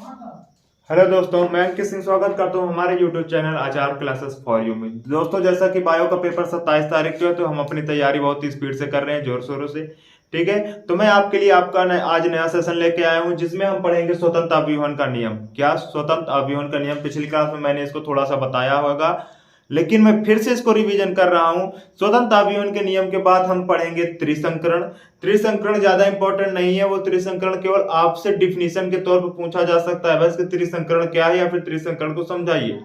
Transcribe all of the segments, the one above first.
Hello दोस्तों, मैं अंकित सिंह स्वागत करता हूं हमारे YouTube चैनल आचार क्लासेस फॉर यू में। दोस्तों, जैसा कि बायो का पेपर 27 तारीख को है, तो हम अपनी तैयारी बहुत ही स्पीड से कर रहे हैं, जोर शोरों से। ठीक है, तो मैं आपके लिए आज नया सेशन लेके आया हूं, जिसमें हम पढ़ेंगे स्वतंत्र अभिवहन का नियम। क्या स्वतंत्र अभिवहन का नियम? पिछली क्लास में मैंने इसको थोड़ा सा बताया होगा, लेकिन मैं फिर से इसको रिवीजन कर रहा हूं। स्वतंत्र अभिवहन के नियम के बाद हम पढ़ेंगे त्रिसंकरण। त्रिसंकरण ज्यादा इंपॉर्टेंट नहीं है, वो त्रिसंकरण केवल आपसे डिफिनीशन के तौर पर पूछा जा सकता है, बस कि त्रिसंकरण क्या है या फिर त्रिसंकरण को समझाइए।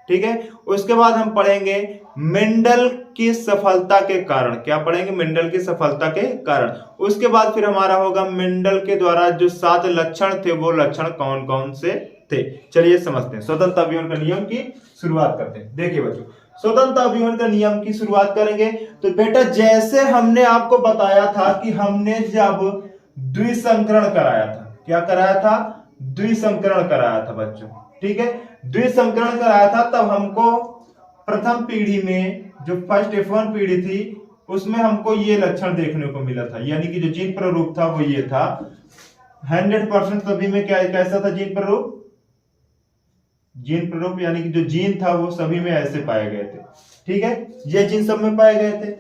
ठीक है, उसके बाद हम पढ़ेंगे मेंडल की सफलता के कारण। क्या पढ़ेंगे? मेंडल की सफलता के कारण। उसके बाद फिर हमारा होगा मेंडल के द्वारा जो 7 लक्षण थे, वो लक्षण कौन कौन से थे। चलिए समझते हैं, स्वतंत्र अभिवहन का नियम की शुरुआत करते हैं। देखिए बच्चों, स्वतंत्र अभिवहन का नियम की शुरुआत करेंगे तो बेटा, जैसे हमने आपको बताया था कि हमने जब द्विसंकरण कराया था, क्या कराया था? द्विसंकरण कराया था बच्चों। ठीक है, द्विसंकरण कराया था, तब हमको प्रथम पीढ़ी में जो फर्स्ट F1 पीढ़ी थी, उसमें हमको ये लक्षण देखने को मिला था, यानी कि जो जीन प्रारूप था वो ये था। 100% सभी में क्या कैसा था जीन प्रारूप? जीन प्रारूप यानी कि जो जीन था वो सभी में ऐसे पाए गए थे। ठीक है, ये जीन सब में पाए गए थे,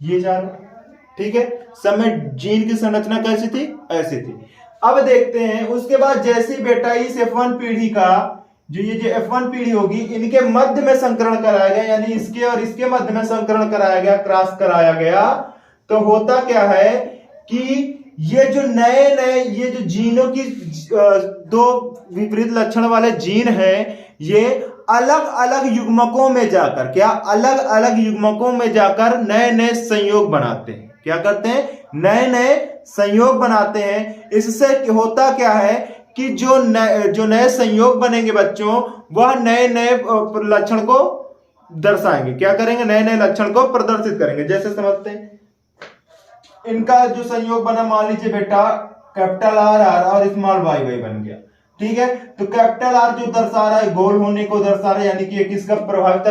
ये चारों। ठीक है, सब में जीन की संरचना कैसी थी? ऐसी थी। अब देखते हैं उसके बाद, जैसी बेटा इस F1 पीढ़ी का जो F1 पीढ़ी होगी, इनके मध्य में संकरण कराया गया, यानी इसके और इसके मध्य में संकरण कराया गया, क्रॉस कराया गया, तो होता क्या है कि ये जो नए ये जो जीनों की दो विपरीत लक्षण वाले जीन हैं, ये अलग अलग युग्मकों में जाकर, क्या अलग अलग युग्मकों में जाकर नए नए संयोग बनाते हैं। क्या करते हैं? नए नए संयोग बनाते हैं। इससे होता क्या है कि जो नए संयोग बनेंगे बच्चों, वह नए नए लक्षण को दर्शाएंगे। क्या करेंगे? नए नए लक्षण को प्रदर्शित करेंगे। जैसे समझते हैं, इनका जो संयोग बना, मान लीजिए बेटा कैपिटल आर और स्मॉल वाई वाई बन गया। ठीक है, तो कैपिटल आर जो दर्शा रहा है, गोल होने को दर्शा रहा है, यानी कि किसका प्रभावित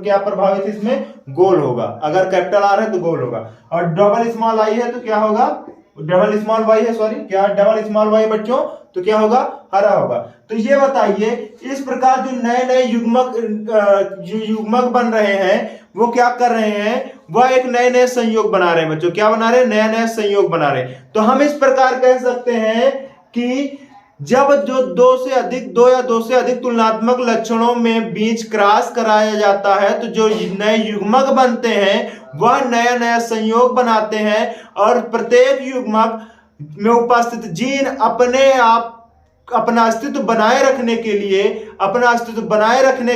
क्या प्रभावित इसमें? गोल होगा। अगर कैपिटल आर है तो गोल होगा, और डबल स्मॉल आई है तो क्या होगा? डबल स्मॉल वाई है, सॉरी, क्या डबल स्मॉल वाई बच्चों, तो क्या होगा? हरा होगा। तो ये बताइए, इस प्रकार जो नए नए युग्मक बन रहे हैं, वो क्या कर रहे हैं? वह एक नए नए संयोग बना रहे हैं बच्चों। क्या बना रहे हैं? नया नया संयोग बना रहे हैं। तो हम इस प्रकार कह सकते हैं कि जब जो दो या दो से अधिक तुलनात्मक लक्षणों में बीच क्रॉस कराया जाता है, तो जो नए युग्मक बनते हैं वह नया नया संयोग बनाते हैं, और प्रत्येक युग्मक में उपस्थित जीन अपना अस्तित्व बनाए रखने के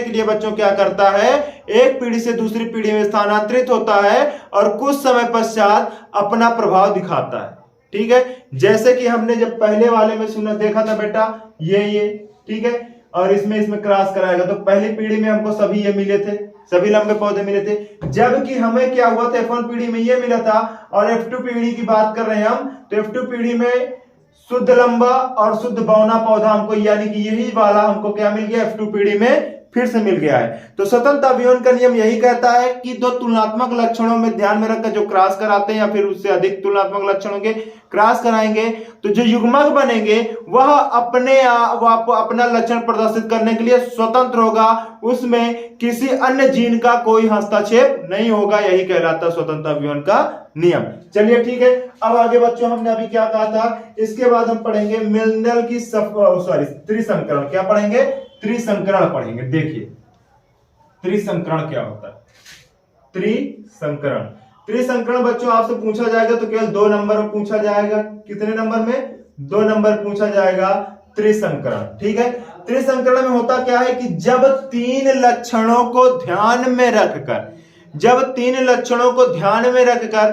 लिए बच्चों क्या करता है? एक पीढ़ी से दूसरी पीढ़ी में स्थानांतरित होता है और कुछ समय पश्चात अपना प्रभाव दिखाता है। ठीक है, जैसे कि हमने जब पहले वाले में देखा था बेटा, ये ठीक है, और इसमें क्रॉस कराएगा, तो पहली पीढ़ी में हमको सभी ये मिले थे, सभी लंबे पौधे मिले थे। जबकि हमें क्या हुआ था? F1 पीढ़ी में ये मिला था, और F2 पीढ़ी की बात कर रहे हैं हम, तो F2 पीढ़ी में शुद्ध लंबा और शुद्ध बौना पौधा हमको, यानी कि यही वाला हमको क्या मिल गया? F2 पीढ़ी में फिर से मिल गया है। तो स्वतंत्र अभिवहन का नियम यही कहता है कि दो तुलनात्मक लक्षणों में ध्यान में रखकर जो क्रॉस कराते हैं, या फिर उससे अधिक तुलनात्मक लक्षणों के क्रॉस कराएंगे, तो जो युग्मक बनेंगे वह अपना लक्षण प्रदर्शित करने के लिए स्वतंत्र होगा, उसमें किसी अन्य जीन का कोई हस्तक्षेप नहीं होगा। यही कहलाता है स्वतंत्र अभिवहन का नियम। चलिए ठीक है, अब आगे बच्चों हमने अभी क्या कहा था, इसके बाद हम पढ़ेंगे मेंडल की त्रिसंकरण। क्या पढ़ेंगे? त्रिसंकरण पढ़ेंगे। देखिए त्रिसंकरण क्या होता है? त्रिसंकरण बच्चों आपसे पूछा जाएगा तो केवल 2 नंबर में पूछा जाएगा। कितने नंबर में? 2 नंबर पूछा जाएगा त्रिसंकरण। ठीक है, त्रिसंकरण में होता क्या है कि जब 3 लक्षणों को ध्यान में रखकर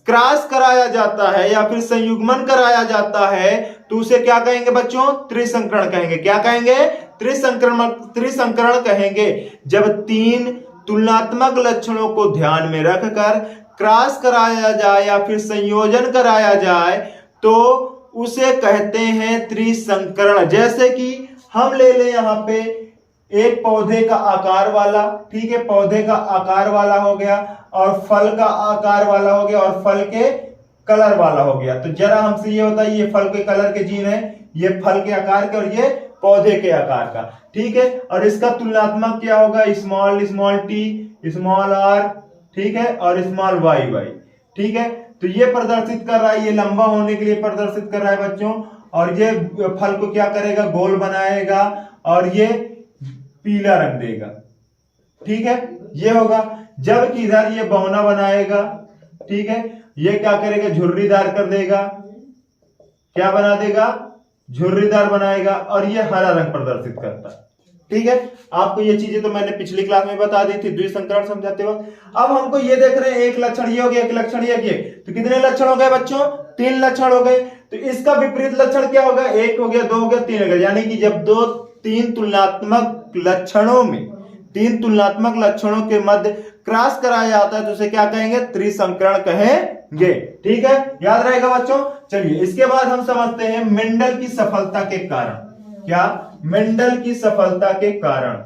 क्रॉस कराया जाता है या फिर संयुग्मन कराया जाता है, तो उसे क्या कहेंगे बच्चों? त्रिसंकरण कहेंगे। क्या कहेंगे? त्रिसंकरण कहेंगे। जब 3 तुलनात्मक लक्षणों को ध्यान में रखकर क्रॉस कराया जाए या फिर संयोजन कराया जाए, तो उसे कहते हैं त्रिसंकरण। जैसे कि हम ले लें यहां पे एक पौधे का आकार वाला, ठीक है, पौधे का आकार वाला हो गया, और फल का आकार वाला हो गया, और फल के कलर वाला हो गया। तो जरा हमसे ये होता है, ये फल के कलर के जीन है, ये फल के आकार के और ये पौधे के आकार का, ठीक है। और इसका तुलनात्मक क्या होगा, स्मॉल टी, स्मॉल आर, ठीक है, और स्मॉल वाई, ठीक है। तो ये प्रदर्शित कर रहा है, ये लंबा होने के लिए प्रदर्शित कर रहा है बच्चों, और ये फल को क्या करेगा, गोल बनाएगा और ये पीला रंग देगा, ठीक है, ये होगा। जबकि इधर ये बौना बनाएगा, ठीक है, ये क्या करेगा, झुर्रीदार कर देगा, क्या बना देगा, झुर्रीदार बनाएगा, और ये हरा रंग प्रदर्शित करता है, ठीक है। आपको ये चीजें तो मैंने पिछली क्लास में बता दी थी द्विसंकरण समझाते वक्त। अब हमको ये देख रहे हैं, एक लक्षण ये हो गया, एक लक्षण ये, तो कितने लक्षण हो गए बच्चों, 3 लक्षण हो गए। तो इसका विपरीत लक्षण क्या होगा, 1 हो गया, 2 हो गया, 3 हो गया। यानी कि जब 3 तुलनात्मक लक्षणों के मध्य क्रॉस कराया जाता है तो उसे क्या कहेंगे, त्रिसंकरण कहेंगे, ठीक है, याद रहेगा बच्चों। चलिए इसके बाद हम समझते हैं मेंडल की सफलता के कारण। क्या, मेंडल की सफलता के कारण,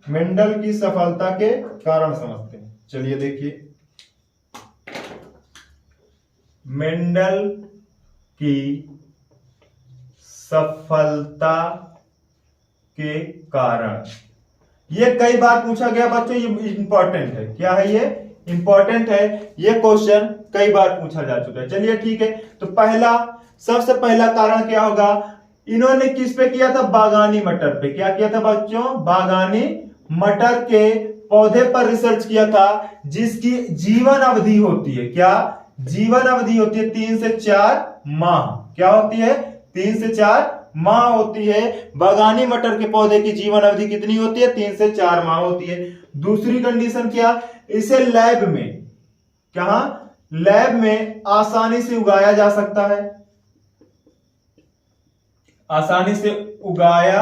मेंडल की सफलता के कारण समझते हैं। चलिए देखिए, मेंडल की सफलता के कारण, ये कई बार पूछा गया बच्चों, ये इंपॉर्टेंट है। क्या है ये, इंपॉर्टेंट है, ये क्वेश्चन कई बार पूछा जा चुका है। चलिए ठीक है, तो सबसे पहला कारण क्या होगा, इन्होंने किस पे किया था, बागानी मटर पे। क्या किया था बच्चों, बागानी मटर के पौधे पर रिसर्च किया था, जिसकी जीवन अवधि होती है, क्या जीवन अवधि होती है 3 से 4 माह। क्या होती है, 3 से 4 माह होती है। बागानी मटर के पौधे की जीवन अवधि कितनी होती है, 3 से 4 माह होती है। दूसरी कंडीशन क्या, इसे लैब में, कहां, लैब में आसानी से उगाया जा सकता है, आसानी से उगाया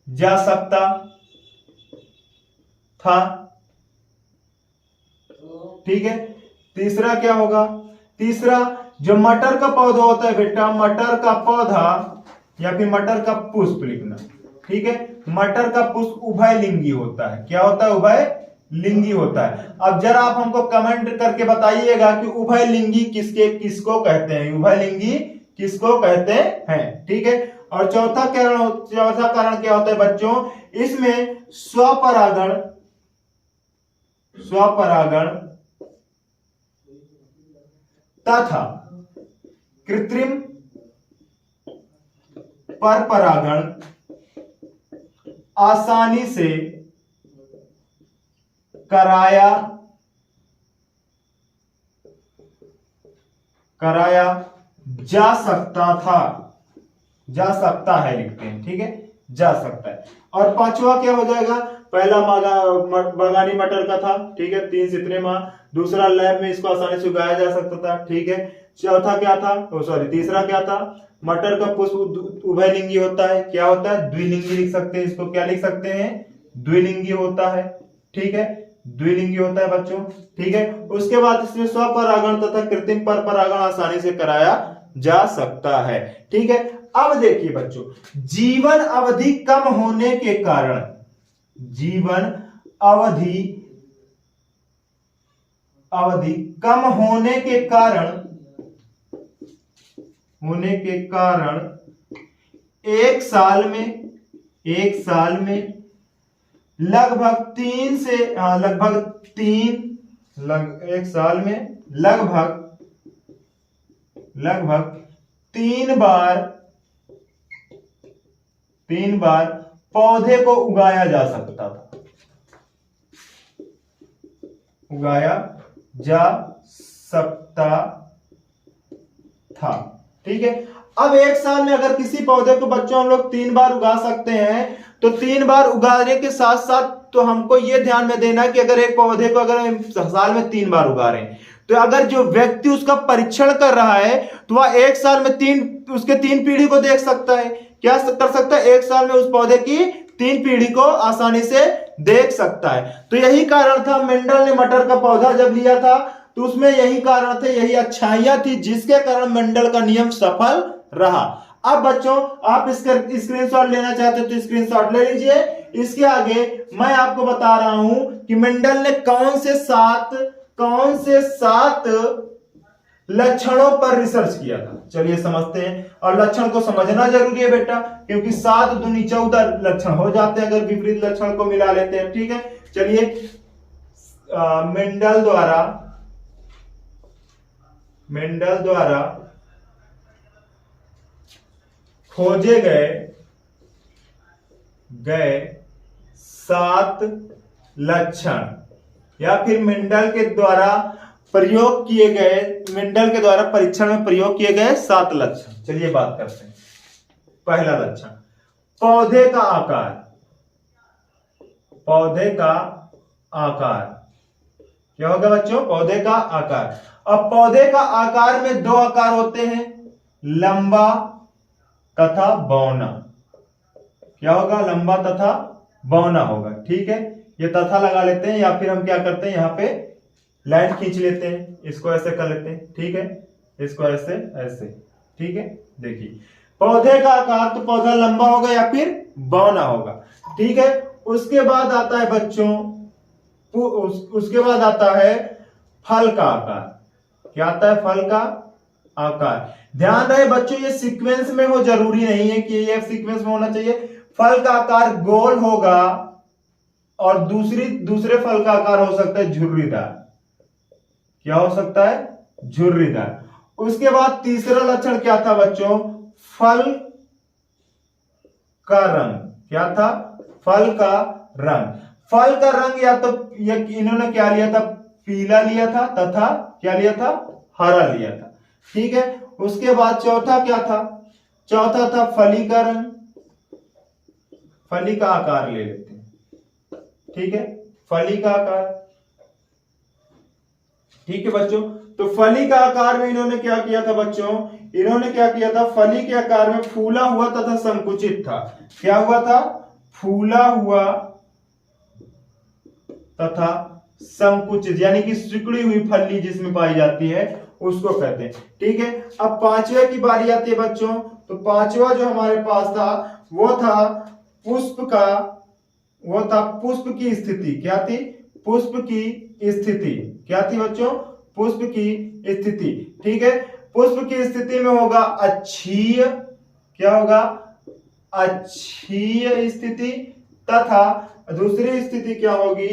जा सकता था, ठीक है। तीसरा क्या होगा, तीसरा जो मटर का पौधा होता है बेटा, मटर का पौधा या फिर मटर का पुष्प लिखना, ठीक है, मटर का पुष्प उभयलिंगी होता है। क्या होता है, उभयलिंगी होता है। अब जरा आप हमको कमेंट करके बताइएगा कि उभयलिंगी किसको कहते हैं, उभयलिंगी किसको कहते हैं, ठीक है। और चौथा कारण क्या होता है बच्चों, इसमें स्वपरागण तथा कृत्रिम परपरागण आसानी से कराया जा सकता है लिखते हैं, ठीक है, जा सकता है। और पांचवा क्या हो जाएगा, पहला बागानी मटर का था, ठीक है, 3 से इतने माह। दूसरा लैब में इसको आसानी से उगाया जा सकता था, ठीक है। चौथा क्या था, तीसरा क्या था, मटर का पुष्प उभयलिंगी होता है। क्या होता है, द्विलिंगी लिख सकते हैं इसको, क्या लिख सकते हैं, द्विलिंगी होता है, ठीक है, द्विलिंगी होता है बच्चों, ठीक है। उसके बाद इसमें स्वपरागण तथा कृत्रिम परपरागण आसानी से कराया जा सकता है, ठीक है। अब देखिए बच्चों, जीवन अवधि कम होने के कारण, जीवन अवधि कम होने के कारण एक साल में लगभग 3 से एक साल में लगभग 3 बार पौधे को उगाया जा सकता था, ठीक है। अब एक साल में अगर किसी पौधे को बच्चों हम लोग 3 बार उगा सकते हैं, तो 3 बार उगाने के साथ साथ तो हमको यह ध्यान में देना कि अगर एक पौधे को अगर साल में 3 बार उगा रहे हैं, तो अगर जो व्यक्ति उसका परीक्षण कर रहा है तो वह एक साल में उसके 3 पीढ़ी को देख सकता है। क्या कर सकता है, एक साल में उस पौधे की 3 पीढ़ी को आसानी से देख सकता है। तो यही कारण था, मेंडल ने मटर का पौधा जब लिया था तो उसमें यही कारण थे, यही अच्छाइयां थी जिसके कारण मेंडल का नियम सफल रहा। अब बच्चों आप इसका स्क्रीनशॉट लेना चाहते हो तो स्क्रीनशॉट ले लीजिए। इसके आगे मैं आपको बता रहा हूं कि मेंडल ने कौन से सात लक्षणों पर रिसर्च किया था। चलिए समझते हैं, और लक्षण को समझना जरूरी है बेटा, क्योंकि 7 दूनी 14 लक्षण हो जाते हैं अगर विपरीत लक्षण को मिला लेते हैं। ठीक है, चलिए मेंडल द्वारा खोजे गए 7 लक्षण, या फिर मेंडल के द्वारा परीक्षण में प्रयोग किए गए 7 लक्षण। चलिए बात करते हैं। पहला लक्षण, पौधे का आकार। क्या होगा बच्चों? पौधे का आकार। अब पौधे का आकार में 2 आकार होते हैं, लंबा तथा बौना। क्या होगा? लंबा तथा बौना होगा। ठीक है, ये तथा लगा लेते हैं, या फिर हम क्या करते हैं, यहां पे लाइन खींच लेते हैं, इसको ऐसे कर लेते हैं। ठीक है, इसको ऐसे ऐसे। ठीक है, देखिए पौधे का आकार, तो पौधा लंबा होगा या फिर बौना होगा। ठीक है, उसके बाद आता है बच्चों, उसके बाद आता है फल का आकार। क्या आता है? फल का आकार। ध्यान रहे बच्चों, ये सीक्वेंस में हो, जरूरी नहीं है कि ये सीक्वेंस में होना चाहिए। फल का आकार गोल होगा, और दूसरे फल का आकार हो सकता है झुर्रीदार। क्या हो सकता है? झुर्रीदार। उसके बाद तीसरा लक्षण क्या था बच्चों? फल का रंग। क्या था? फल का रंग। फल का रंग या तो इन्होंने क्या लिया था? पीला लिया था, तथा क्या लिया था? हरा लिया था। ठीक है, उसके बाद चौथा क्या था? चौथा था फली का रंग। फली का आकार ले लेते हैं। ठीक है, फली का आकार। ठीक है बच्चों, तो फली का आकार में इन्होंने क्या किया था बच्चों? इन्होंने क्या किया था? फली के आकार में फूला हुआ तथा संकुचित था। क्या हुआ था? फूला हुआ तथा संकुचित, यानी कि सिकुड़ी हुई फली जिसमें पाई जाती है उसको कहते हैं। ठीक है, अब 5वें की बारी आती है बच्चों। तो 5वां जो हमारे पास था वो था पुष्प की स्थिति। क्या थी? पुष्प की स्थिति। क्या थी बच्चों? पुष्प की स्थिति। ठीक है, पुष्प की स्थिति में होगा अक्षीय। क्या होगा? अक्षीय स्थिति, तथा दूसरी स्थिति क्या होगी?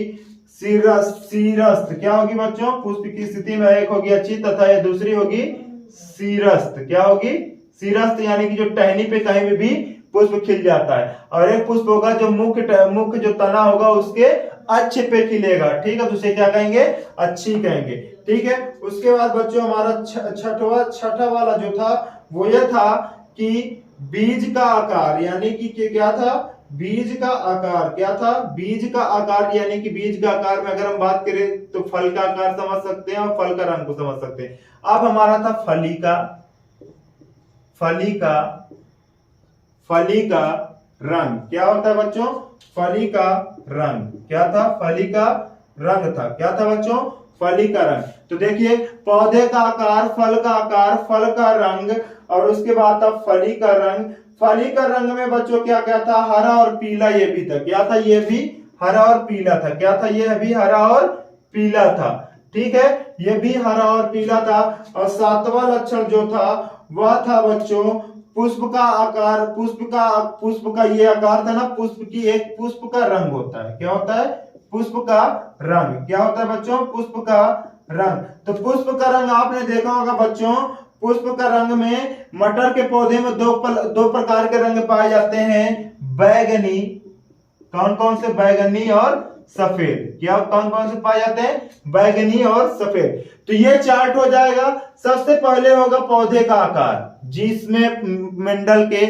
शीरस्थ। क्या होगी बच्चों? पुष्प की स्थिति में एक होगी अच्छी, तथा ये दूसरी होगी शीरस्थ। क्या होगी? शीरस्थ, यानी कि जो टहनी पे कहीं भी पुष्प खिल जाता है, और एक पुष्प होगा जो मुख्य जो तना होगा उसके अक्ष पे खिलेगा। ठीक है, तो उसे क्या कहेंगे? अच्छी कहेंगे। ठीक है, उसके बाद बच्चों हमारा छठा वाला जो था वो यह था कि बीज का आकार, यानी कि क्या था? बीज का आकार। क्या था? बीज का आकार, यानी कि बीज का आकार में अगर हम बात करें तो फल का आकार समझ सकते हैं और फल का रंग को समझ सकते हैं। अब हमारा था फली का रंग। क्या होता है बच्चों? फली का रंग। क्या था? फली का रंग था। क्या था बच्चों? फली का रंग। तो देखिए, पौधे का आकार, फल का आकार, फल का रंग, और उसके बाद था फली का रंग। फली का रंग में बच्चों क्या क्या था? हरा और पीला। ये भी था। क्या था? ये भी हरा और पीला था। क्या था? ये भी हरा और पीला था। ठीक है, ये भी हरा और पीला था। और 7वां लक्षण जो था वह था बच्चों पुष्प का आकार। पुष्प का ये आकार था ना, पुष्प का रंग होता है। क्या होता है? पुष्प का रंग। क्या होता है बच्चों? पुष्प का रंग। तो पुष्प का रंग आपने देखा होगा बच्चों, पुष्प का रंग में मटर के पौधे में दो प्रकार के रंग पाए जाते हैं, बैगनी। कौन कौन से? बैगनी और सफेद। क्या कौन कौन से पाए जाते हैं? बैगनी और सफेद। तो ये चार्ट हो जाएगा। सबसे पहले होगा पौधे का आकार, जिसमें मेंडल के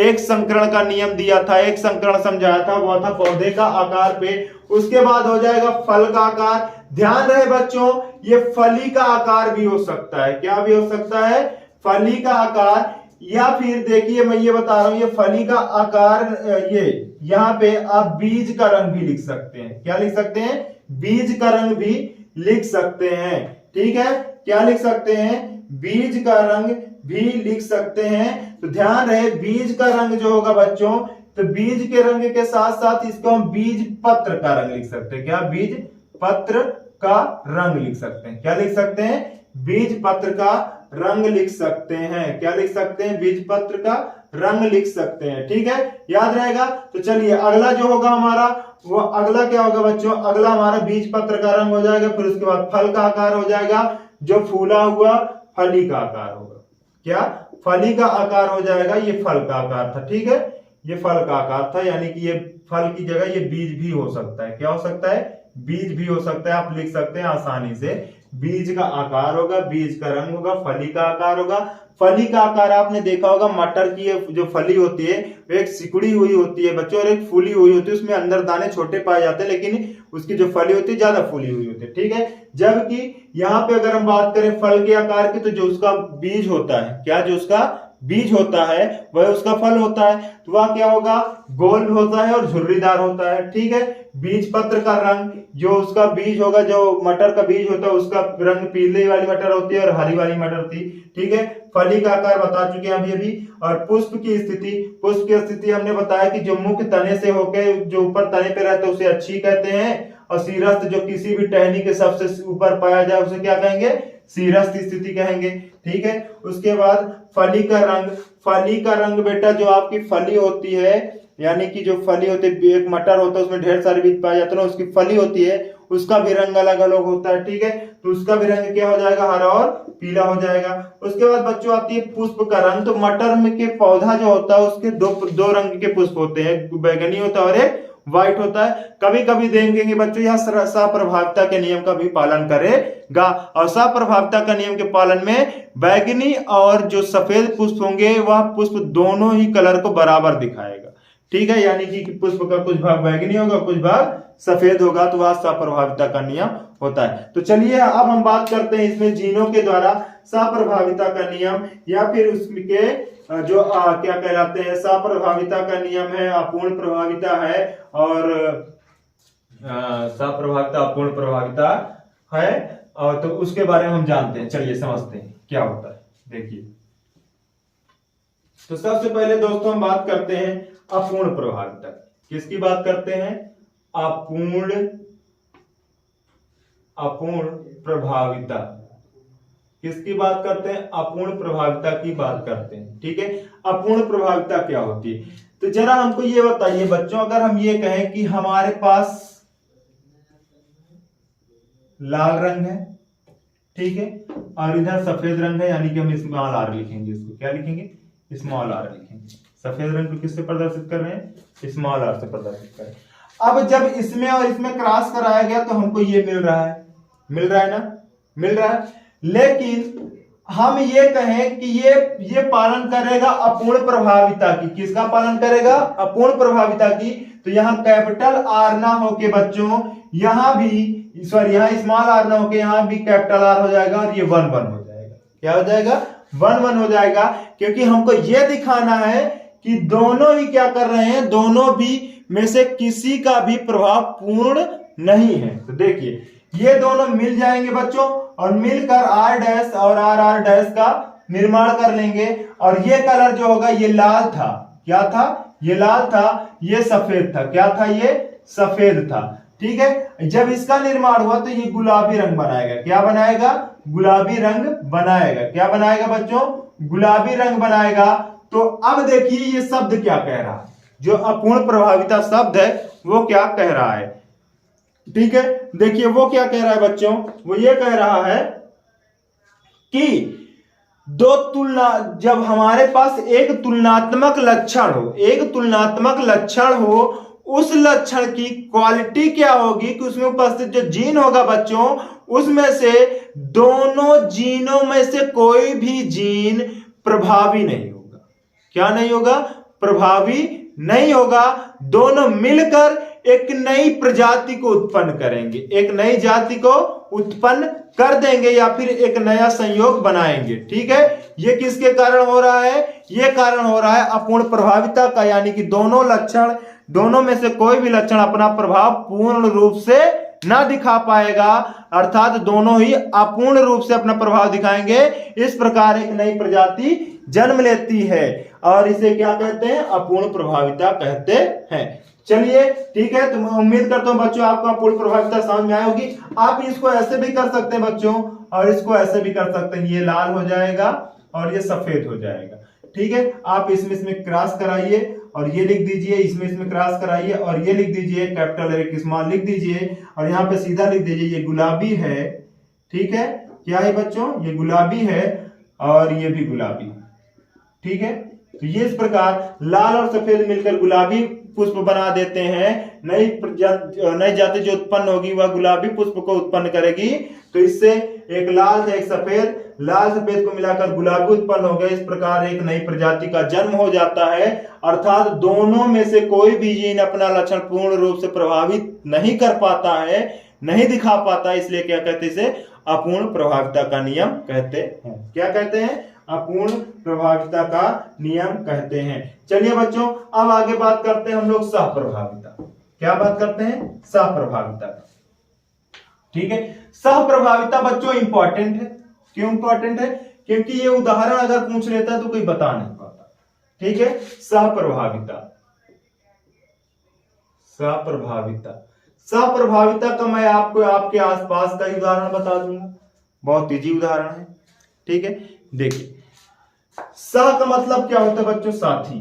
एक संकरण का नियम दिया था, एक संकरण समझाया था, वो था पौधे का आकार पे। उसके बाद हो जाएगा फल का आकार। ध्यान रहे बच्चों, ये फली का आकार भी हो सकता है। क्या भी हो सकता है? फली का आकार, या फिर देखिए मैं ये बता रहा हूं, ये फली का आकार, ये यहाँ पे आप बीज का रंग भी लिख सकते हैं। क्या लिख सकते हैं? बीज का रंग भी लिख सकते हैं। ठीक है, क्या लिख सकते हैं? बीज का रंग भी लिख सकते हैं। तो ध्यान रहे, बीज का रंग जो होगा बच्चों, तो बीज के रंग के साथ साथ इसको हम बीज पत्र का रंग लिख सकते हैं। क्या? बीज पत्र का रंग लिख सकते हैं। क्या लिख सकते हैं? बीज पत्र का रंग लिख सकते हैं। क्या लिख सकते हैं? बीज पत्र का रंग लिख सकते हैं। ठीक है, याद रहेगा। तो चलिए अगला जो होगा हमारा, वो अगला क्या होगा बच्चों? अगला हमारा बीज पत्र का रंग हो जाएगा। फिर उसके बाद फल का आकार हो जाएगा, जो फूला हुआ फली का आकार होगा। क्या? फली का आकार हो जाएगा, ये फल का आकार था। ठीक है, ये फल का आकार था, यानी कि ये फल की जगह ये बीज भी हो सकता है। क्या हो सकता है? बीज भी हो सकता है। आप लिख सकते हैं आसानी से, बीज का आकार होगा, बीज का रंग होगा, फली का आकार होगा। फली का आकार आपने देखा होगा, मटर की जो फली होती है वो एक सिकुड़ी हुई होती है बच्चों, और एक फूली हुई होती है। उसमें अंदर दाने छोटे पाए जाते हैं, लेकिन उसकी जो फली होती है ज्यादा फूली हुई होती है। ठीक है, जबकि यहाँ पे अगर हम बात करें फल के आकार की, तो जो उसका बीज होता है, क्या जो उसका बीज होता है वह उसका फल होता है। तो वह क्या होगा? गोल होता है और झुर्रीदार होता है। ठीक है, बीज पत्र का रंग, जो उसका बीज होगा, जो मटर का बीज होता है उसका रंग पीले वाली मटर होती है और हरी वाली मटर थी। ठीक है, फली का आकार बता चुके हैं अभी। और पुष्प की स्थिति, पुष्प की स्थिति हमने बताया कि जो मुख्य तने से होकर जो ऊपर तने पे रहता है उसे अच्छी कहते हैं, और शीरस्थ जो किसी भी टहनी के सबसे ऊपर पाया जाए उसे क्या कहेंगे? शीरस्थ स्थिति कहेंगे। ठीक है, उसके बाद फली का रंग, फली का रंग बेटा जो आपकी फली होती है, यानी कि जो फली होती है, एक मटर होता है उसमें ढेर सारे बीज पाए जाते हैं, उसकी फली होती है, उसका भी रंग अलग अलग होता है। ठीक है, तो उसका भी रंग क्या हो जाएगा? हरा और पीला हो जाएगा। उसके बाद बच्चों आती है पुष्प का रंग। तो मटर में के पौधा जो होता है उसके दो रंग के पुष्प होते हैं, बैगनी होता है और एक व्हाइट होता है। कभी कभी देखेंगे बच्चों यह सप्रभाविता के नियम का भी पालन करेगा, और सप्रभाविता का नियम के पालन में बैगनी और जो सफेद पुष्प होंगे वह पुष्प दोनों ही कलर को बराबर दिखाएगा। ठीक है, यानी कि पुष्प का कुछ भाग बैगनी होगा, कुछ भाग सफेद होगा, तो वह सप्रभाविता का नियम होता है। तो चलिए अब हम बात करते हैं इसमें जीनों के द्वारा सप्रभाविता का नियम, या फिर उसके जो क्या कहलाते हैं, सप्रभाविता का नियम है, अपूर्ण प्रभाविता है, और सप्रभाविता अपूर्ण प्रभाविता है, और तो उसके बारे में हम जानते हैं। चलिए समझते हैं क्या होता है। देखिए, तो सबसे पहले दोस्तों हम बात करते हैं अपूर्ण प्रभाविता। किसकी बात करते हैं? अपूर्ण प्रभाविता। किसकी बात करते हैं? अपूर्ण प्रभाविता की बात करते हैं। ठीक है, अपूर्ण प्रभाविता क्या होती है? तो जरा हमको ये बताइए बच्चों, अगर हम ये कहें कि हमारे पास लाल रंग है, ठीक है, और इधर सफेद रंग है, यानी कि हम स्मॉल आर लिखेंगे, इसको क्या लिखेंगे? स्मॉल आर लिखेंगे। सफेद रंग को किससे प्रदर्शित कर रहे हैं? स्मॉल आर से प्रदर्शित कर रहे हैं। अब जब इसमें और इसमें क्रॉस कराया गया तो हमको ये मिल रहा है ना? मिल रहा है। लेकिन हम ये कहें कि ये पालन करेगा अपूर्ण प्रभाविता की। किसका पालन करेगा? अपूर्ण प्रभाविता की। तो यहाँ कैपिटल आर ना होके बच्चों, यहाँ भी सॉरी, यहाँ स्मॉल आर ना होके यहाँ भी कैपिटल आर हो जाएगा, और ये 1 1 हो जाएगा। क्या हो जाएगा? 1 1 हो जाएगा, क्योंकि हमको ये दिखाना है कि दोनों ही क्या कर रहे हैं, दोनों भी में से किसी का भी प्रभाव पूर्ण नहीं है। तो देखिए ये दोनों मिल जाएंगे बच्चों, और मिलकर आर डैश और आर आर डैश का निर्माण कर लेंगे। और ये कलर जो होगा ये लाल था। क्या था? ये लाल था, ये सफेद था। क्या था? ये सफेद था। ठीक है, जब इसका निर्माण हुआ तो ये गुलाबी रंग बनाएगा। क्या बनाएगा? गुलाबी रंग बनाएगा। क्या बनाएगा बच्चों? गुलाबी रंग बनाएगा। तो अब देखिए ये शब्द क्या कह रहा है, जो अपूर्ण प्रभाविता शब्द है वो क्या कह रहा है। ठीक है, देखिए वो क्या कह रहा है बच्चों, वो ये कह रहा है कि दो तुलना, जब हमारे पास एक तुलनात्मक लक्षण हो, उस लक्षण की क्वालिटी क्या होगी कि उसमें उपस्थित जो जीन होगा बच्चों, उसमें से दोनों जीनों में से कोई भी जीन प्रभावी नहीं होगा। क्या नहीं होगा? प्रभावी नहीं होगा। दोनों मिलकर एक नई प्रजाति को उत्पन्न करेंगे, एक नई जाति को उत्पन्न कर देंगे, या फिर एक नया संयोग बनाएंगे। ठीक है, ये किसके कारण हो रहा है? ये कारण हो रहा है अपूर्ण प्रभाविता का, यानी कि दोनों में से कोई भी लक्षण अपना प्रभाव पूर्ण रूप से ना दिखा पाएगा, अर्थात दोनों ही अपूर्ण रूप से अपना प्रभाव दिखाएंगे। इस प्रकार एक नई प्रजाति जन्म लेती है, और इसे क्या कहते हैं? अपूर्ण प्रभाविता कहते हैं। चलिए ठीक है, तो मैं उम्मीद करता हूं बच्चों आपको अपूर्ण प्रभाविता समझ में आई होगी। आप इसको ऐसे भी कर सकते हैं बच्चों, और इसको ऐसे भी कर सकते हैं, ये लाल हो जाएगा और ये सफेद हो जाएगा। ठीक है, आप इसमें क्रॉस कराइए और ये लिख दीजिए, इसमें क्रॉस कराइए और ये लिख दीजिए, कैपिटल और एक स्मॉल लिख दीजिए और यहाँ पे सीधा लिख दीजिए ये गुलाबी है। ठीक है, क्या है बच्चों, ये गुलाबी है और ये भी गुलाबी। ठीक है, तो ये इस प्रकार लाल और सफेद मिलकर गुलाबी पुष्प बना देते हैं। नई जाति जो उत्पन्न होगी वह गुलाबी पुष्प को उत्पन्न करेगी। तो इससे एक लाल से एक सफेद, लाल सफेद को मिलाकर गुलाबी उत्पन्न हो गया। इस प्रकार एक नई प्रजाति का जन्म हो जाता है। अर्थात दोनों में से कोई भी जीन अपना लक्षण पूर्ण रूप से प्रभावित नहीं कर पाता है, नहीं दिखा पाता, इसलिए क्या कहते हैं, इसे अपूर्ण प्रभाविता का नियम कहते हैं। क्या कहते हैं, अपूर्ण प्रभाविता का नियम कहते हैं। चलिए बच्चों, अब आगे बात करते हैं हम लोग सहप्रभाविता। क्या बात करते हैं, सहप्रभाविता का। ठीक है, सहप्रभाविता बच्चों इंपॉर्टेंट है। क्यों इंपॉर्टेंट है, क्योंकि ये उदाहरण अगर पूछ लेता है तो कोई बता नहीं पाता। ठीक है, सहप्रभाविता, सहप्रभाविता, सहप्रभाविता का मैं आपको आपके आसपास का उदाहरण बता दूंगा, बहुत इजी उदाहरण है। ठीक है, देखिए सह का मतलब क्या होता है बच्चों, साथी।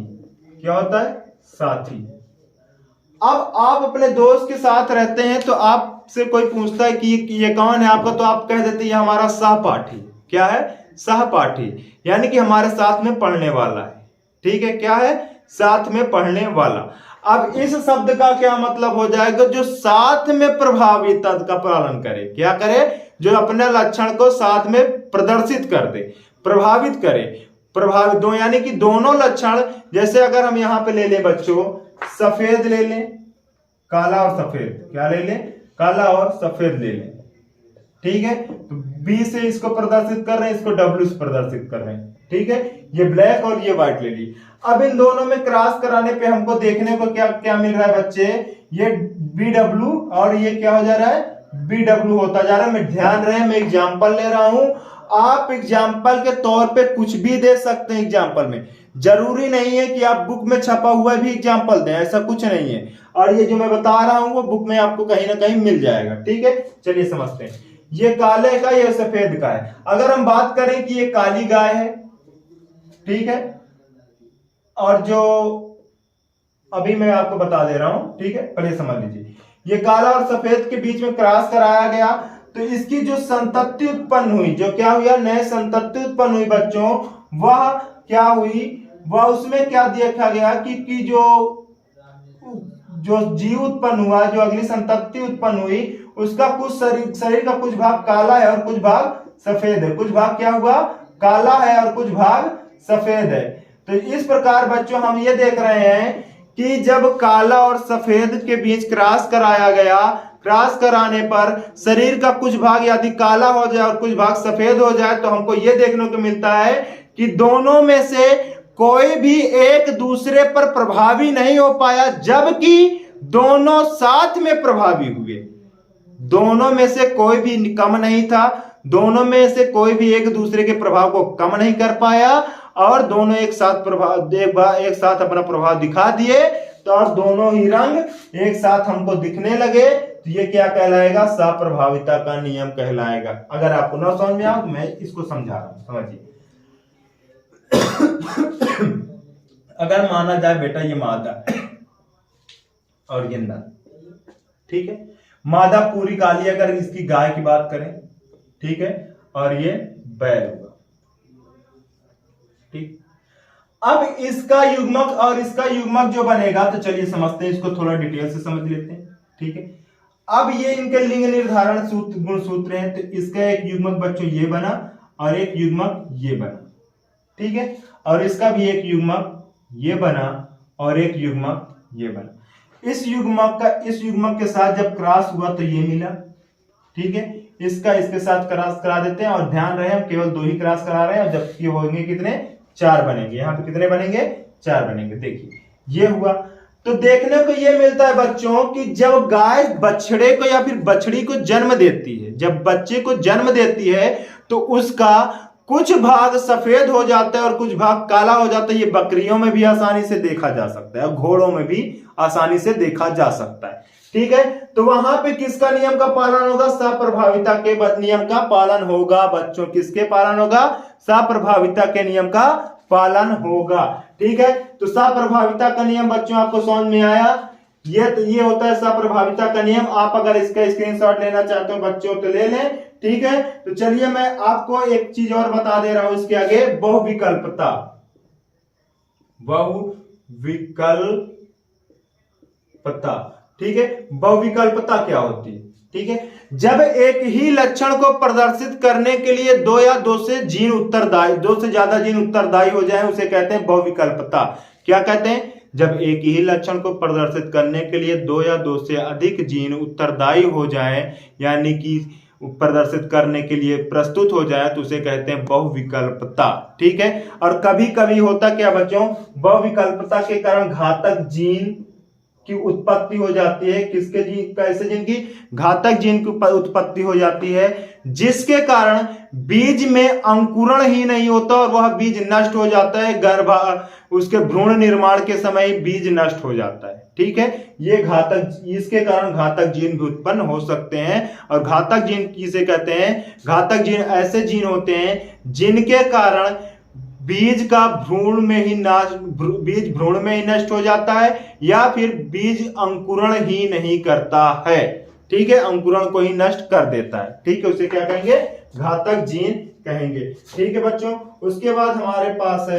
क्या होता है, साथी। अब आप अपने दोस्त के साथ रहते हैं तो आपसे कोई पूछता है कि ये कौन है आपका, तो आप कह देते हैं ये हमारा सहपाठी। क्या है, सहपाठी, यानी कि हमारे साथ में पढ़ने वाला है। ठीक है, क्या है, साथ में पढ़ने वाला। अब इस शब्द का क्या मतलब हो जाएगा, जो साथ में प्रभाविता का पालन करे। क्या करे, जो अपने लक्षण को साथ में प्रदर्शित कर दे, प्रभावित करे। प्रभावित दो यानी कि दोनों लक्षण, जैसे अगर हम यहां पे ले लें बच्चों, सफेद ले लें, काला और सफेद। क्या ले लें, काला और सफेद ले लें। ठीक है, तो बी से इसको प्रदर्शित कर रहे हैं, इसको डब्ल्यू से प्रदर्शित कर रहे हैं। ठीक है, ये ब्लैक और ये व्हाइट ले ली। अब इन दोनों में क्रॉस कराने पे हमको देखने को क्या क्या मिल रहा है बच्चे, ये बी डब्ल्यू और ये क्या हो जा रहा है, बी डब्ल्यू होता जा रहा है। मैं ध्यान रहे, मैं एग्जाम्पल ले रहा हूं, आप एग्जाम्पल के तौर पे कुछ भी दे सकते हैं। एग्जाम्पल में जरूरी नहीं है कि आप बुक में छपा हुआ भी एग्जाम्पल दें, ऐसा कुछ नहीं है। और ये जो मैं बता रहा हूं वो बुक में आपको कहीं ना कहीं मिल जाएगा। ठीक है, चलिए समझते हैं। ये काले का, ये सफेद का है। अगर हम बात करें कि ये काली गाय है, ठीक है, और जो अभी मैं आपको बता दे रहा हूं, ठीक है, पहले समझ लीजिए, ये काला और सफेद के बीच में क्रॉस कराया गया तो इसकी जो संतति उत्पन्न हुई, जो क्या हुआ, नए संतति उत्पन्न हुई बच्चों, वह क्या हुई, वह उसमें क्या देखा गया कि जो जीव उत्पन्न हुआ, जो अगली संतति उत्पन्न हुई, उसका कुछ शरीर का कुछ भाग काला है और कुछ भाग सफेद है। कुछ भाग क्या हुआ, काला है और कुछ भाग सफेद है। तो इस प्रकार बच्चों हम ये देख रहे हैं कि जब काला और सफेद के बीच क्रॉस कराया गया, क्रॉस कराने पर शरीर का कुछ भाग यदि काला हो जाए और कुछ भाग सफेद हो जाए तो हमको यह देखने को मिलता है कि दोनों में से कोई भी एक दूसरे पर प्रभावी नहीं हो पाया, जबकि दोनों साथ में प्रभावी हुए। दोनों में से कोई भी कम नहीं था, दोनों में से कोई भी एक दूसरे के प्रभाव को कम नहीं कर पाया और दोनों एक साथ अपना प्रभाव दिखा दिए। तो और दोनों ही रंग एक साथ हमको दिखने लगे, तो ये क्या कहलाएगा, सहप्रभाविता का नियम कहलाएगा। अगर आपको ना समझ में आए तो मैं इसको समझा रहा हूं, समझिए। अगर माना जाए बेटा ये मादा और ये नर, ठीक है, मादा पूरी काली, अगर इसकी गाय की बात करें, ठीक है, और ये बैल होगा। ठीक, अब इसका युग्मक और इसका युग्मक जो बनेगा, तो चलिए समझते हैं, इसको थोड़ा डिटेल से समझ लेते हैं। ठीक है, अब ये इनके लिंग निर्धारण सूत्र, गुण सूत्र हैं। तो इसका एक युग्मक बच्चों ये बना और एक युग्मक ये बना, ठीक है, और इसका भी एक युग्मक ये बना और एक युग्मक ये बना। इस युग्मक के साथ जब क्रॉस हुआ तो ये मिला, ठीक है, इसका इसके साथ क्रॉस करा देते हैं। और ध्यान रहे हम केवल 2 ही क्रॉस करा रहे हैं, और जबकि होंगे कितने, 4 बनेंगे। यहाँ पे कितने बनेंगे, 4 बनेंगे। देखिए ये हुआ। तो देखने को ये मिलता है बच्चों कि जब गाय बछड़े को या फिर बछड़ी को जन्म देती है, जब बच्चे को जन्म देती है, तो उसका कुछ भाग सफेद हो जाता है और कुछ भाग काला हो जाता है। ये बकरियों में भी आसानी से देखा जा सकता है और घोड़ों में भी आसानी से देखा जा सकता है। ठीक है, तो वहां पे किसका नियम का पालन होगा? सप्रभाविता के नियम का पालन होगा बच्चों। किसके पालन होगा? सप्रभाविता के नियम का पालन होगा। ठीक है, तो सप्रभाविता का नियम बच्चों आपको समझ में आया? ये होता है सप्रभाविता का नियम। आप अगर इसका स्क्रीनशॉट लेना चाहते हो बच्चों तो ले लें। ठीक है, तो चलिए मैं आपको एक चीज और बता दे रहा हूं इसके आगे, बहुविकल्पता। बहुविकल्पता, ठीक है, बहुविकल्पता क्या होती है? ठीक है, जब एक ही लक्षण को प्रदर्शित करने के लिए दो या दो से ज्यादा जीन उत्तरदायी हो जाए उसे कहते हैं बहुविकल्पता। क्या कहते हैं? जब एक ही लक्षण को प्रदर्शित करने के लिए दो या दो से अधिक जीन उत्तरदायी हो जाए, यानी कि प्रदर्शित करने के लिए प्रस्तुत हो जाए, तो उसे कहते हैं बहुविकल्पता। ठीक है, और कभी कभी होता क्या बच्चों, बहुविकल्पता के कारण घातक जीन की उत्पत्ति हो जाती है। किसके जीन? कैसे जीन की? घातक जीन की उत्पत्ति हो जाती है, जिसके कारण बीज में अंकुरण ही नहीं होता और वह बीज नष्ट हो जाता है। उसके भ्रूण निर्माण के समय बीज नष्ट हो जाता है। ठीक है, ये घातक, इसके कारण घातक जीन भी उत्पन्न हो सकते हैं। और घातक जीन किसे कहते हैं? घातक जीन ऐसे जीन होते हैं जिनके कारण बीज भ्रूण में ही नष्ट हो जाता है, या फिर बीज अंकुरण ही नहीं करता है। ठीक है, अंकुरण को ही नष्ट कर देता है। ठीक है, उसे क्या कहेंगे? घातक जीन कहेंगे। ठीक है बच्चों, उसके बाद हमारे पास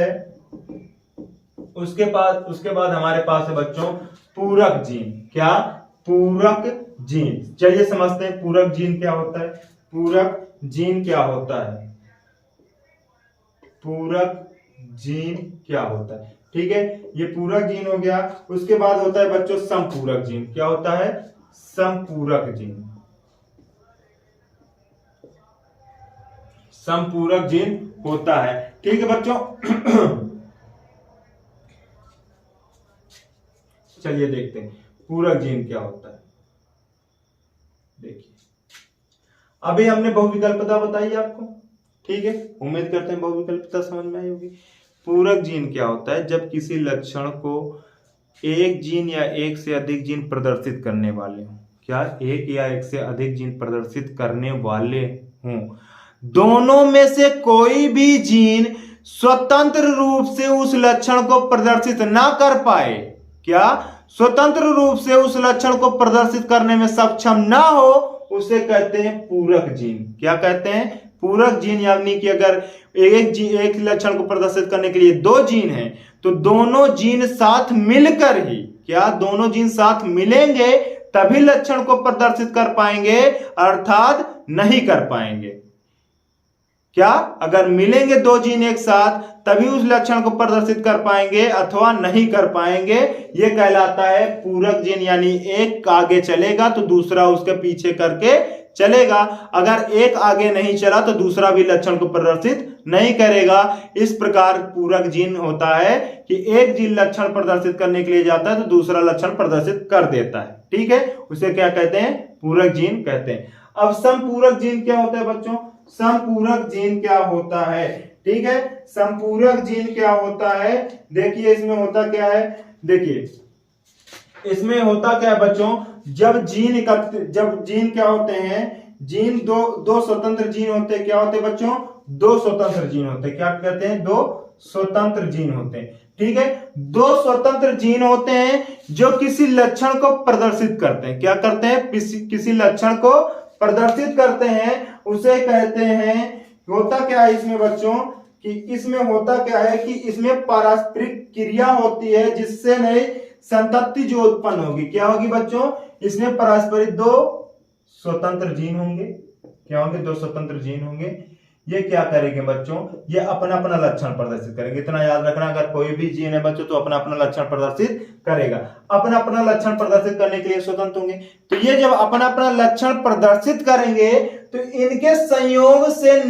है बच्चों पूरक जीन। क्या? पूरक जीन। चलिए समझते हैं पूरक जीन क्या होता है। पूरक जीन क्या होता है? पूरक जीन क्या होता है? ठीक है, ये पूरक जीन हो गया। उसके बाद होता है बच्चों संपूरक जीन। क्या होता है? संपूरक जीन। संपूरक जीन होता है। ठीक है बच्चों, चलिए देखते हैं पूरक जीन क्या होता है। देखिए, अभी हमने बहुविकल्पता बताई आपको। ठीक है, उम्मीद करते हैं बहुविकल्पता समझ में आई होगी। पूरक जीन क्या होता है? जब किसी लक्षण को एक जीन या एक से अधिक जीन प्रदर्शित करने वाले हों। क्या? एक या एक से अधिक जीन प्रदर्शित करने वाले हों, दोनों में से कोई भी जीन स्वतंत्र रूप से उस लक्षण को प्रदर्शित ना कर पाए। क्या? स्वतंत्र रूप से उस लक्षण को प्रदर्शित करने में सक्षम ना हो, उसे कहते हैं पूरक जीन। क्या कहते हैं? पूरक जीन। यानी कि अगर एक लक्षण को प्रदर्शित करने के लिए दो जीन हैं, तो दोनों जीन साथ मिलकर ही, क्या? दोनों जीन साथ मिलेंगे तभी लक्षण को प्रदर्शित कर पाएंगे, अर्थात नहीं कर पाएंगे। क्या? अगर मिलेंगे दो जीन एक साथ तभी उस लक्षण को प्रदर्शित कर पाएंगे अथवा नहीं कर पाएंगे। यह कहलाता है पूरक जीन। यानी एक आगे चलेगा तो दूसरा उसके पीछे करके चलेगा। अगर एक आगे नहीं चला तो दूसरा भी लक्षण को प्रदर्शित नहीं करेगा। इस प्रकार पूरक जीन होता है कि एक जीन लक्षण प्रदर्शित करने के लिए जाता है तो दूसरा लक्षण प्रदर्शित कर देता है। ठीक है, उसे क्या कहते हैं? पूरक जीन कहते हैं। अब संपूरक जीन क्या होता है बच्चों? संपूरक जीन क्या होता है? ठीक है, संपूरक जीन क्या होता है? देखिए इसमें होता क्या है। देखिए इसमें होता क्या है बच्चों, जब जीन क्या होते हैं, जीन दो स्वतंत्र जीन होते हैं। क्या होते हैं बच्चों? दो स्वतंत्र जीन होते हैं। क्या कहते हैं? दो स्वतंत्र जीन होते हैं। ठीक है, दो स्वतंत्र जीन होते हैं जो किसी लक्षण को प्रदर्शित करते हैं। क्या करते हैं? किसी लक्षण को प्रदर्शित करते हैं, उसे कहते हैं। होता क्या है इसमें बच्चों कि इसमें होता क्या है कि इसमें पारस्परिक क्रिया होती है, जिससे नई संतति जो उत्पन्न होगी। क्या होगी बच्चों? इसमें पारस्परिक दो स्वतंत्र जीन होंगे। क्या होंगे? दो स्वतंत्र जीन होंगे। ये क्या करेंगे बच्चों? ये अपना अपना लक्षण प्रदर्शित करेंगे। इतना याद रखना, अगर कोई भी जीन है बच्चों तो अपना अपना लक्षण प्रदर्शित करेगा। अपना अपना लक्षण प्रदर्शित करने के लिए स्वतंत्र होंगे। तो ये जब अपना अपना लक्षण प्रदर्शित करेंगे तो इनके संयोग से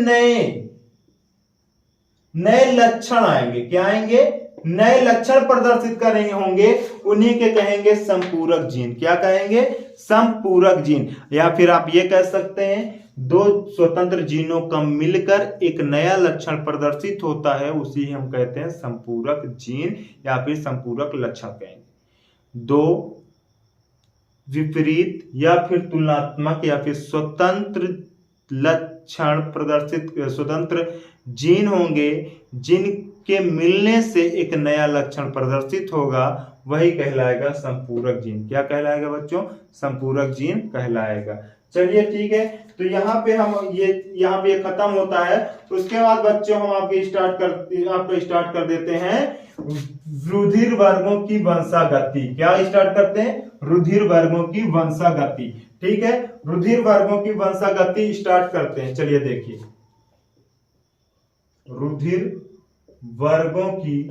नए लक्षण आएंगे। क्या आएंगे? नए लक्षण प्रदर्शित करेंगे होंगे, उन्हीं के कहेंगे संपूरक जीन। क्या कहेंगे? संपूरक जीन। या फिर आप ये कह सकते हैं दो स्वतंत्र जीनों का मिलकर एक नया लक्षण प्रदर्शित होता है, उसी हम कहते हैं संपूरक जीन या फिर संपूरक लक्षण कहेंगे। दो विपरीत या फिर तुलनात्मक या फिर स्वतंत्र लक्षण प्रदर्शित स्वतंत्र जीन होंगे जिनके मिलने से एक नया लक्षण प्रदर्शित होगा, वही कहलाएगा संपूरक जीन। क्या कहलाएगा बच्चों? संपूरक जीन कहलाएगा। चलिए ठीक है, तो यहाँ पे खत्म होता है। उसके बाद बच्चों हम आपके स्टार्ट कर देते हैं रुधिर वर्गों की वंशागति। क्या स्टार्ट करते हैं? रुधिर वर्गों की वंशागति। ठीक है, रुधिर वर्गों की वंशागति स्टार्ट करते हैं। चलिए देखिए, रुधिर वर्गों की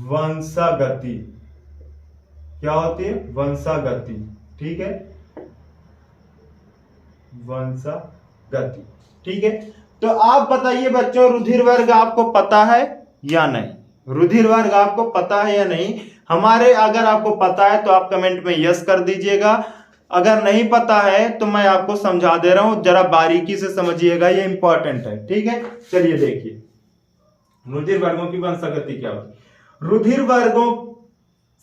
वंशागति क्या होती है? वंशागति। ठीक है, वंशागति। ठीक है, तो आप बताइए बच्चों, रुधिर वर्ग आपको पता है या नहीं? रुधिर वर्ग आपको पता है या नहीं? हमारे अगर आपको पता है तो आप कमेंट में यस कर दीजिएगा। अगर नहीं पता है तो मैं आपको समझा दे रहा हूं, जरा बारीकी से समझिएगा, ये इंपॉर्टेंट है। ठीक है, चलिए देखिए, रुधिर वर्गों की वंशागति क्या होती है। रुधिर वर्गों,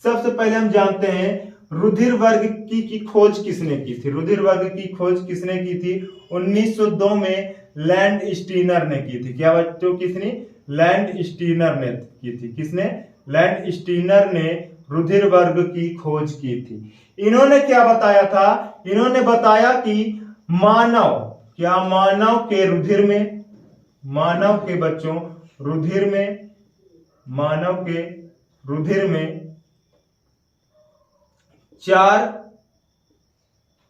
सबसे पहले हम जानते हैं रुधिर वर्ग की खोज किसने की थी? रुधिर वर्ग की खोज किसने की थी? 1902 में लैंड स्टीनर ने की थी। क्या बच्चों? किसने? लैंड स्टीनर ने की थी। किसने? लैंड स्टीनर ने रुधिर वर्ग की खोज की थी। इन्होंने क्या बताया था? इन्होंने बताया कि मानव के रुधिर में, मानव के बच्चों रुधिर में, मानव के रुधिर में 4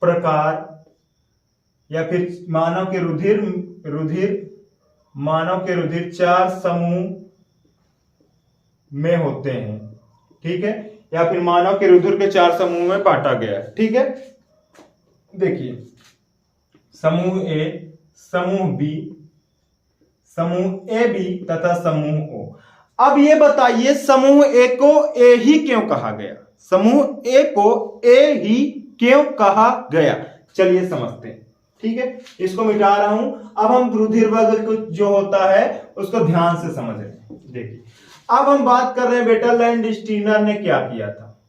प्रकार, या फिर मानव के रुधिर 4 समूह में होते हैं। ठीक है, या फिर मानव के रुधिर के 4 समूह में बांटा गया है। ठीक है, देखिए, समूह ए, समूह बी, समूह ए बी तथा समूह ओ। अब ये बताइए, समूह ए को ए ही क्यों कहा गया? समूह ए को ए ही क्यों कहा गया? चलिए समझते हैं। ठीक है, इसको मिटा रहा हूं। अब हम रुधिर वर्ग जो होता है उसको ध्यान से समझ रहे हैं। देखिए, अब हम बात कर रहे हैं बेटा, लैंड स्टीनर ने क्या किया था?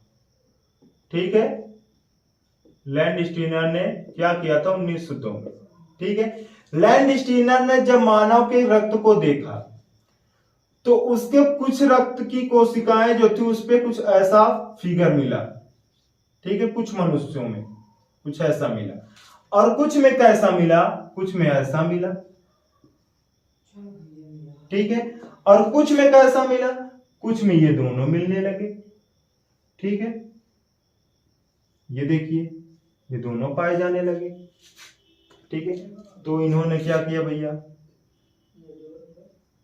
ठीक है, लैंड स्टीनर ने क्या किया था 1902 में। ठीक है, लैंड स्टीनर ने जब मानव के रक्त को देखा तो उसके कुछ रक्त की कोशिकाएं जो थी उस पर कुछ ऐसा फिगर मिला। ठीक है, कुछ मनुष्यों में कुछ ऐसा मिला, और कुछ में कैसा मिला? कुछ में ऐसा मिला। ठीक है, और कुछ में कैसा मिला? कुछ में ये दोनों मिलने लगे। ठीक है, ये देखिए, ये दोनों पाए जाने लगे। ठीक है, तो इन्होंने क्या किया भैया?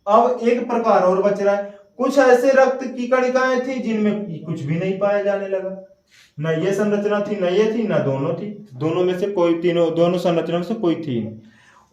अब एक प्रकार और बच रहा है। कुछ ऐसे रक्त की कणिकाएं थी जिनमें कुछ भी नहीं पाया जाने लगा, ना ये संरचना थी, ना ये थी, ना दोनों थी। दोनों में से कोई, दोनों संरचना में से कोई थी नहीं।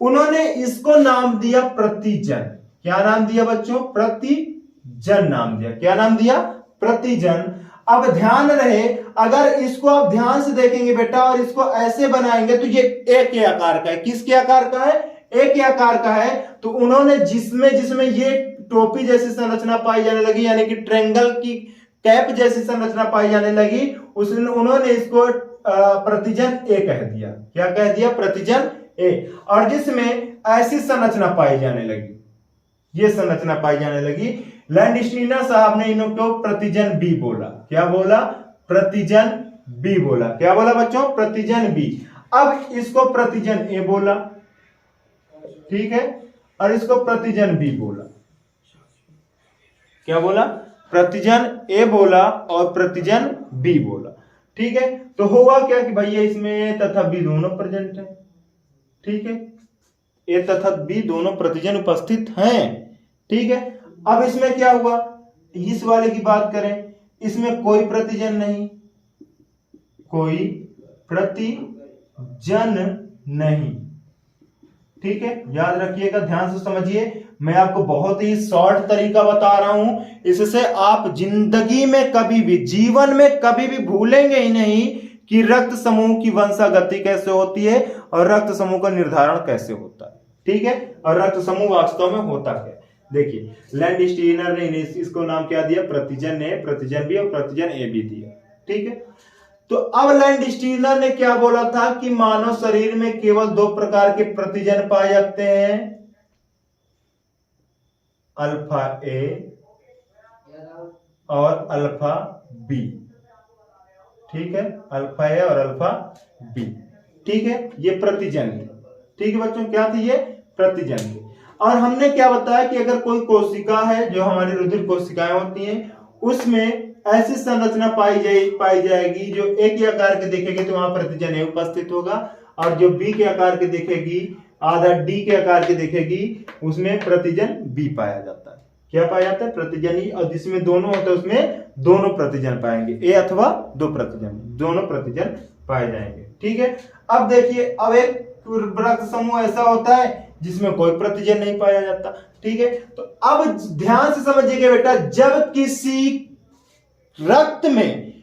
उन्होंने इसको नाम दिया प्रतिजन। क्या नाम दिया बच्चों? प्रतिजन नाम दिया। क्या नाम दिया? प्रतिजन। अब ध्यान रहे, अगर इसको आप ध्यान से देखेंगे बेटा और इसको ऐसे बनाएंगे तो ये ए के आकार का है। किसके आकार का है? ए के आकार का है। तो उन्होंने जिसमें ये टोपी जैसी संरचना पाई जाने लगी, यानी कि ट्रायंगल की कैप जैसी संरचना पाई जाने लगी, उन्होंने इसको प्रतिजन ए कह दिया। क्या कह दिया? प्रतिजन ए। और जिसमें ऐसी संरचना पाई जाने लगी, ये संरचना पाई जाने लगी, लैंड स्टीनर साहब ने इनको प्रतिजन बी बोला। क्या बोला? प्रतिजन बी बोला। क्या बोला बच्चों? प्रतिजन बी। अब इसको प्रतिजन ए बोला, ठीक है, और इसको प्रतिजन बी बोला। क्या बोला? प्रतिजन ए बोला और प्रतिजन बी बोला। ठीक है, तो हुआ क्या कि भैया इसमें ए तथा बी दोनों प्रेजेंट है। ठीक है, ए तथा बी दोनों प्रतिजन उपस्थित हैं। ठीक है, अब इसमें क्या हुआ? इस वाले की बात करें, इसमें कोई प्रतिजन नहीं, कोई प्रतिजन नहीं। ठीक है, याद रखिएगा, ध्यान से समझिए। मैं आपको बहुत ही शॉर्ट तरीका बता रहा हूं, इससे आप जिंदगी में कभी भी, जीवन में कभी भी भूलेंगे ही नहीं कि रक्त समूह की वंशागति कैसे होती है और रक्त समूह का निर्धारण कैसे होता है। ठीक है, और रक्त समूह वास्तव में होता क्या है। देखिए लैंड स्टीनर ने इसको नाम क्या दिया, प्रतिजन ए, प्रतिजन बी और प्रतिजन ए बी दिया। ठीक है, तो अब लैंड स्टीनर ने क्या बोला था कि मानव शरीर में केवल 2 प्रकार के प्रतिजन पाए जाते हैं, अल्फा ए और अल्फा बी। ठीक है, अल्फा ए और अल्फा बी। ठीक है, ये प्रतिजन थे। ठीक है बच्चों, क्या थी ये, प्रतिजन थे। और हमने क्या बताया कि अगर कोई कोशिका है जो हमारी रुधिर कोशिकाएं होती हैं, उसमें ऐसी संरचना पाई जाएगी जो ए के आकार के दिखेगी तो वहां प्रतिजन ए उपस्थित होगा, और जो बी के आकार के दिखेगी, आधा डी के आकार के दिखेगी, उसमें प्रतिजन बी पाया जाता है। क्या पाया जाता है, प्रतिजन ई। और जिसमें दोनों होता है उसमें दोनों प्रतिजन पाएंगे, ए अथवा 2 प्रतिजन, दोनों प्रतिजन पाए जाएंगे। ठीक है, अब देखिए, अब एक रक्त समूह ऐसा होता है जिसमें कोई प्रतिजन नहीं पाया जाता। ठीक है, तो अब ध्यान से समझिएगा बेटा, जब किसी रक्त में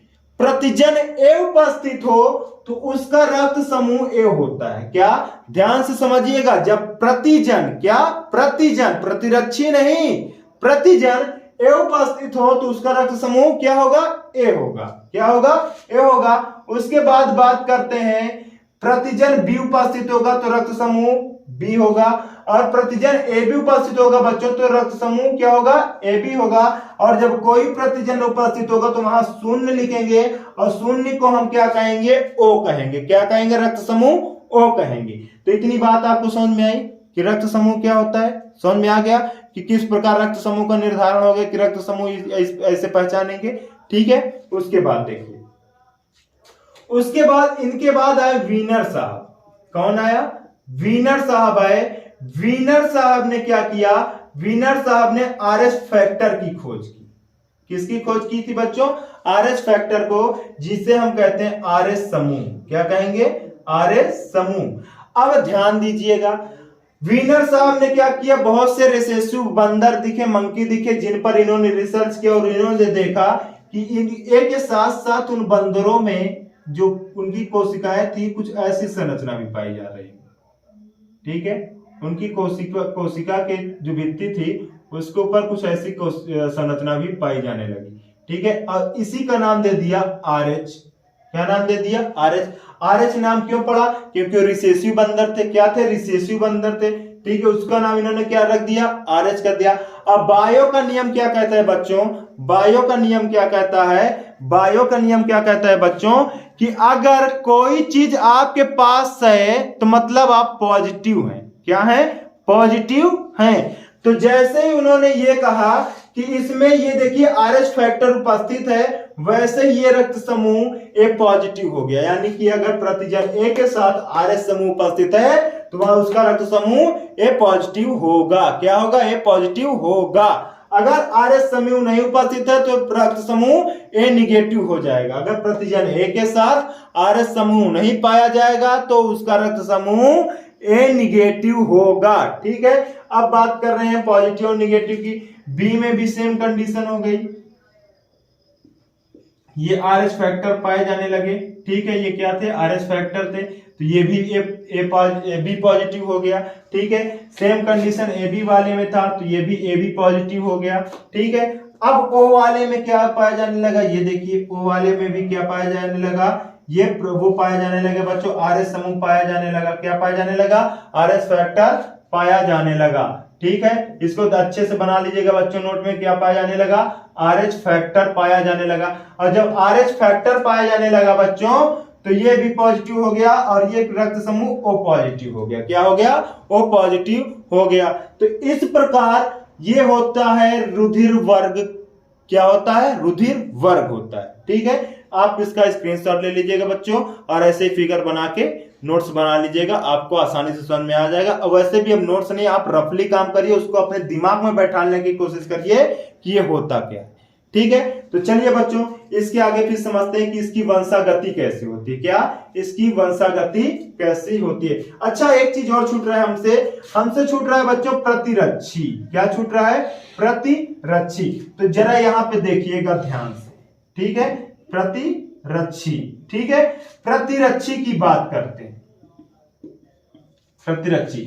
प्रतिजन ए उपस्थित हो तो उसका रक्त समूह ए होता है। क्या, ध्यान से समझिएगा, जब प्रतिजन, क्या प्रतिजन, प्रतिरक्षी नहीं, प्रतिजन ए उपस्थित हो तो उसका रक्त समूह क्या होगा, ए होगा। क्या होगा, ए होगा। उसके बाद बात करते हैं, प्रतिजन बी उपस्थित होगा तो रक्त समूह बी होगा, और प्रतिजन ए बी उपस्थित होगा बच्चों तो रक्त समूह क्या होगा, ए बी होगा। और जब कोई प्रतिजन उपस्थित होगा तो वहां शून्य लिखेंगे, और शून्य को हम क्या कहेंगे, ओ कहेंगे। क्या कहेंगे, रक्त समूह ओ कहेंगे। तो इतनी बात आपको समझ में आई कि रक्त समूह क्या होता है, समझ में आ गया कि किस प्रकार रक्त समूह का निर्धारण हो गया, कि रक्त समूह ऐसे पहचानेंगे। ठीक है, उसके बाद देखिए, उसके बाद इनके बाद आए वीनर साहब। कौन आया, वीनर साहब आए। वीनर साहब ने क्या किया, वीनर साहब ने आरएच फैक्टर की खोज की। किसकी खोज की थी बच्चों, आरएच फैक्टर को, जिसे हम कहते हैं आरएच समूह। क्या कहेंगे, आरएच समूह। अब ध्यान दीजिएगा, वीनर साहब ने क्या किया, बहुत से रिसेसिव बंदर दिखे, मंकी दिखे, जिन पर इन्होंने रिसर्च किया और इन्होंने देखा कि एक के साथ साथ उन बंदरों में जो उनकी कोशिकाएं थी, कुछ ऐसी संरचना भी पाई जा रही है। ठीक है, उनकी कोशिका के जो भित्ति थी उसके ऊपर कुछ ऐसी संरचना भी पाई जाने लगी। ठीक है, और इसी का नाम दे दिया आरएच। क्या नाम दे दिया, आरएच। आरएच नाम क्यों पड़ा, क्योंकि रिसेसिव बंदर थे। क्या थे, रिसेसिव बंदर थे। ठीक है, उसका नाम इन्होंने क्या रख दिया, आरएच कर दिया। अब बायो का नियम क्या कहता है बच्चों, बायो का नियम क्या कहता है, बायो का नियम क्या कहता है बच्चों, कि अगर कोई चीज आपके पास है तो मतलब आप पॉजिटिव हैं। क्या है, पॉजिटिव हैं। तो जैसे ही उन्होंने ये कहा कि इसमें ये देखिए आरएच फैक्टर उपस्थित है, वैसे ये रक्त समूह ए पॉजिटिव हो गया। यानी कि अगर प्रतिजन ए के साथ आरएच समूह उपस्थित है तो वह उसका रक्त समूह ए पॉजिटिव होगा। क्या होगा, ए पॉजिटिव होगा। अगर आरएच समूह नहीं उपस्थित है तो रक्त समूह ए निगेटिव हो जाएगा। अगर प्रतिजन ए के साथ आरएच समूह नहीं पाया जाएगा तो उसका रक्त समूह ए निगेटिव होगा। ठीक है, अब बात कर रहे हैं पॉजिटिव और निगेटिव की। बी में भी सेम कंडीशन हो गई, ये आरएच फैक्टर पाए जाने लगे। ठीक है, ये क्या थे, आरएच फैक्टर थे, तो ये भी ए बी पॉजिटिव हो गया। ठीक है, सेम कंडीशन ए बी वाले में था तो ये भी ए बी पॉजिटिव हो गया। ठीक है, अब ओ वाले में क्या पाया जाने लगा, ये देखिए ओ वाले में भी क्या पाया जाने लगा, ये वो पाया जाने लगा बच्चों, आरएच समूह पाया जाने लगा। क्या पाया जाने लगा, आरएच फैक्टर पाया जाने लगा। ठीक है, इसको अच्छे से बना लीजिएगा बच्चों नोट में, क्या पाया जाने लगा, आरएच फैक्टर पाया जाने लगा। और जब आरएच फैक्टर पाया जाने लगा बच्चों तो ये भी पॉजिटिव हो गया और ये रक्त समूह ओ पॉजिटिव हो गया। क्या हो गया, ओ पॉजिटिव हो गया। तो इस प्रकार ये होता है रुधिर वर्ग। क्या होता है, रुधिर वर्ग होता है। ठीक है, आप इसका स्क्रीनशॉट ले लीजिएगा बच्चों और ऐसे फिगर बना के नोट्स बना लीजिएगा, आपको आसानी से समझ में आ जाएगा। और वैसे भी अब नोट्स नहीं, आप रफली काम करिए, उसको अपने दिमाग में बैठाने की कोशिश करिए कि ये होता क्या है। ठीक है, तो चलिए बच्चों इसके आगे फिर समझते हैं कि इसकी वंशागति कैसे होती है। क्या, इसकी वंशागति कैसी होती है। अच्छा, एक चीज और छूट रहा है हमसे छूट रहा है बच्चों प्रतिरक्षी। क्या छूट रहा है, प्रतिरक्षी। तो जरा यहां पे देखिएगा ध्यान से। ठीक है, प्रतिरक्षी। ठीक है, प्रतिरक्षी की बात करते हैं। प्रतिरक्षी,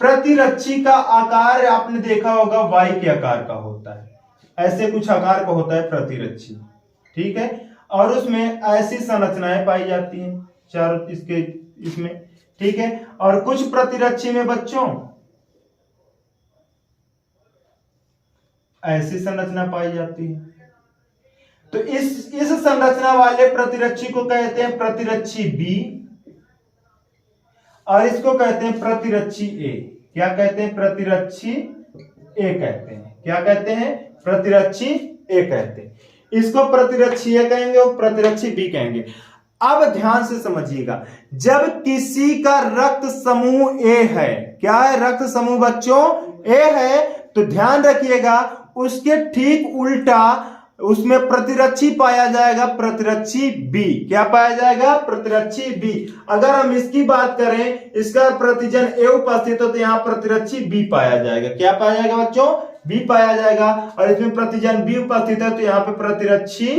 प्रतिरक्षी का आकार आपने देखा होगा वाई के आकार का होता है, ऐसे कुछ आकार का होता है प्रतिरक्षी, ठीक है। और उसमें ऐसी संरचनाएं पाई जाती हैं चार इसके इसमें, ठीक है। और कुछ प्रतिरक्षी में बच्चों ऐसी संरचना पाई जाती है। तो इस संरचना वाले प्रतिरक्षी को कहते हैं प्रतिरक्षी बी, और इसको कहते हैं प्रतिरक्षी ए। क्या कहते हैं? प्रतिरक्षी ए कहते हैं। क्या कहते हैं? प्रतिरक्षी ए कहते हैं। इसको प्रतिरक्षी ए कहेंगे और प्रतिरक्षी बी कहेंगे। अब ध्यान से समझिएगा, जब किसी का रक्त समूह ए है, क्या है? रक्त समूह बच्चों ए है, तो ध्यान रखिएगा उसके ठीक उल्टा उसमें प्रतिरक्षी पाया जाएगा, प्रतिरक्षी बी। क्या पाया जाएगा? प्रतिरक्षी बी। अगर हम इसकी बात करें, इसका प्रतिजन ए उपस्थित हो तो यहां प्रतिरक्षी बी पाया जाएगा। क्या पाया जाएगा बच्चों? बी पाया जाएगा। और इसमें प्रतिजन बी उपस्थित है तो यहां पे प्रतिरक्षी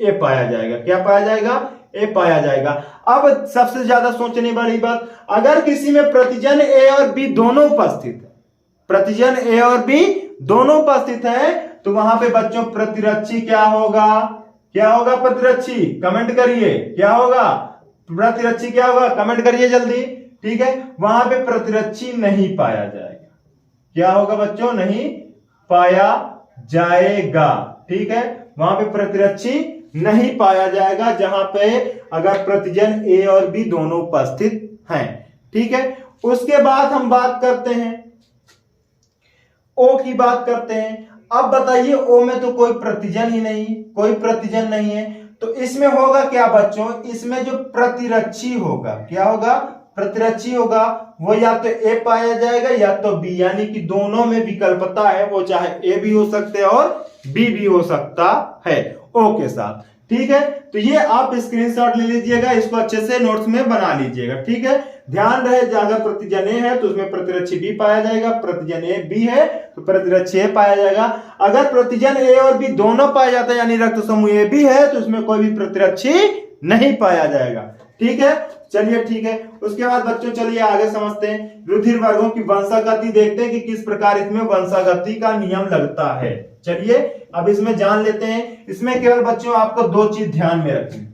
ए पाया जाएगा। क्या पाया जाएगा? ए पाया जाएगा। अब सबसे ज्यादा सोचने वाली बात, अगर किसी में प्रतिजन ए और बी दोनों उपस्थित है, प्रतिजन ए और बी दोनों उपस्थित है, तो वहां पे बच्चों प्रतिरक्षी क्या होगा? क्या होगा प्रतिरक्षी? कमेंट करिए क्या होगा? प्रतिरक्षी क्या होगा? कमेंट करिए जल्दी, ठीक है। वहां पे प्रतिरक्षी नहीं पाया जाएगा। क्या होगा बच्चों? नहीं पाया जाएगा, ठीक है। वहां पे प्रतिरक्षी नहीं पाया जाएगा जहां पे अगर प्रतिजन ए और बी दोनों उपस्थित हैं, ठीक है। उसके बाद हम बात करते हैं ओ की बात करते हैं। अब बताइए ओ में तो कोई प्रतिजन ही नहीं, कोई प्रतिजन नहीं है, तो इसमें होगा क्या बच्चों? इसमें जो प्रतिरक्षी होगा, क्या होगा? प्रतिरक्षी होगा, वो या तो ए पाया जाएगा या तो बी, यानी कि दोनों में विकल्पता है, वो चाहे ए भी हो सकते हैं और बी भी हो सकता है ओ के साथ, ठीक है। तो ये आप स्क्रीनशॉट ले लीजिएगा, इसको अच्छे से नोट्स में बना लीजिएगा, ठीक है। ध्यान रहे, अगर प्रतिजन ए है तो उसमें प्रतिरक्षी बी पाया जाएगा, प्रतिजन ए बी है तो प्रतिरक्षी ए पाया जाएगा। अगर प्रतिजन ए और बी दोनों पाया जाता है यानी रक्त समूह ए बी है तो उसमें कोई भी प्रतिरक्षी नहीं पाया जाएगा, ठीक है। चलिए ठीक है। उसके बाद बच्चों चलिए आगे समझते हैं, रुधिर वर्गों की वंशागति देखते हैं कि किस प्रकार इसमें वंशागति का नियम लगता है। चलिए अब इसमें जान लेते हैं। इसमें केवल बच्चों आपको दो चीज ध्यान में रखनी है।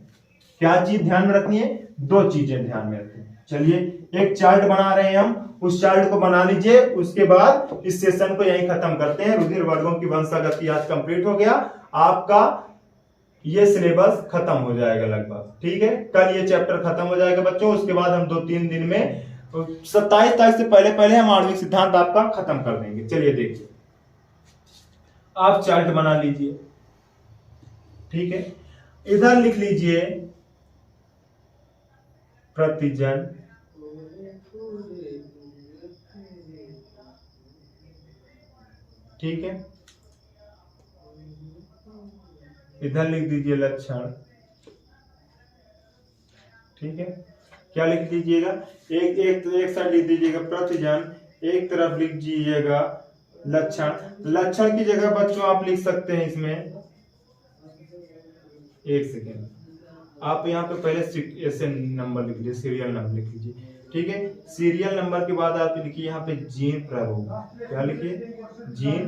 क्या चीज ध्यान में रखनी है? दो चीजें ध्यान में रखनी है। चलिए एक चार्ट बना रहे हैं हम, उस चार्ट को बना लीजिए, उसके बाद इस सेशन को यहीं खत्म करते हैं। रुधिर वर्गों की वंशागति आज कंप्लीट हो गया, आपका ये सिलेबस खत्म हो जाएगा लगभग, ठीक है। कल ये चैप्टर खत्म हो जाएगा बच्चों। उसके बाद हम 2-3 दिन में 27 तारीख से पहले हम आणविक सिद्धांत आपका खत्म कर देंगे। चलिए देखिए, आप चार्ट बना लीजिए, ठीक है। इधर लिख लीजिए प्रतिजन, ठीक है। इधर लिख दीजिए लक्षण, ठीक है। क्या लिख दीजिएगा? एक साइड लिख दीजिएगा प्रतिजन, एक तरफ लिख दीजिएगा लक्षण। लक्षण की जगह बच्चों आप लिख सकते हैं इसमें, एक सेकेंड, आप यहाँ पे पहले ऐसे नंबर लिख लीजिए, सीरियल नंबर लिख लीजिए, ठीक है। सीरियल नंबर के बाद आप लिखिए यहाँ पे जीन प्रारूप। क्या लिखिए? जीन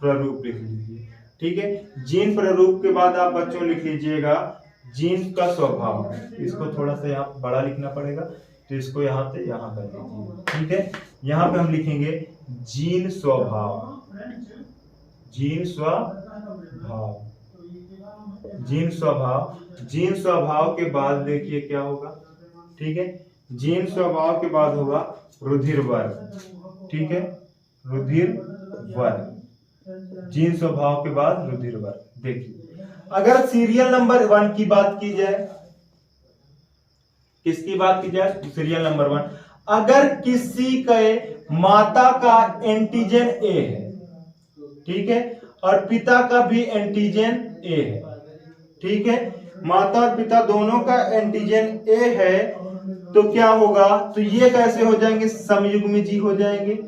प्रारूप लिख लीजिए, ठीक है। जीन प्रारूप के बाद आप बच्चों लिख लीजिएगा जीन का स्वभाव। इसको थोड़ा सा यहाँ बड़ा लिखना पड़ेगा, तो इसको यहाँ से यहाँ कर लीजिए, ठीक है। यहाँ पे हम लिखेंगे जीन स्वभाव, जीन स्वभाव, जीन स्वभाव। जीन स्वभाव के बाद देखिए क्या होगा, ठीक है। जीन स्वभाव के बाद होगा रुधिर वर्ग, ठीक है, रुधिर वर्ग। जीन स्वभाव के बाद रुधिर वर्ग। देखिए अगर सीरियल नंबर 1 की बात की जाए, किसकी बात की जाए? Serial number 1। अगर किसी के माता का एंटीजन ए है, ठीक है, और पिता का भी एंटीजन ए है, ठीक है, माता और पिता दोनों का एंटीजन ए है, तो क्या होगा? तो ये कैसे हो जाएंगे? समयुग्मी जी हो जाएंगे।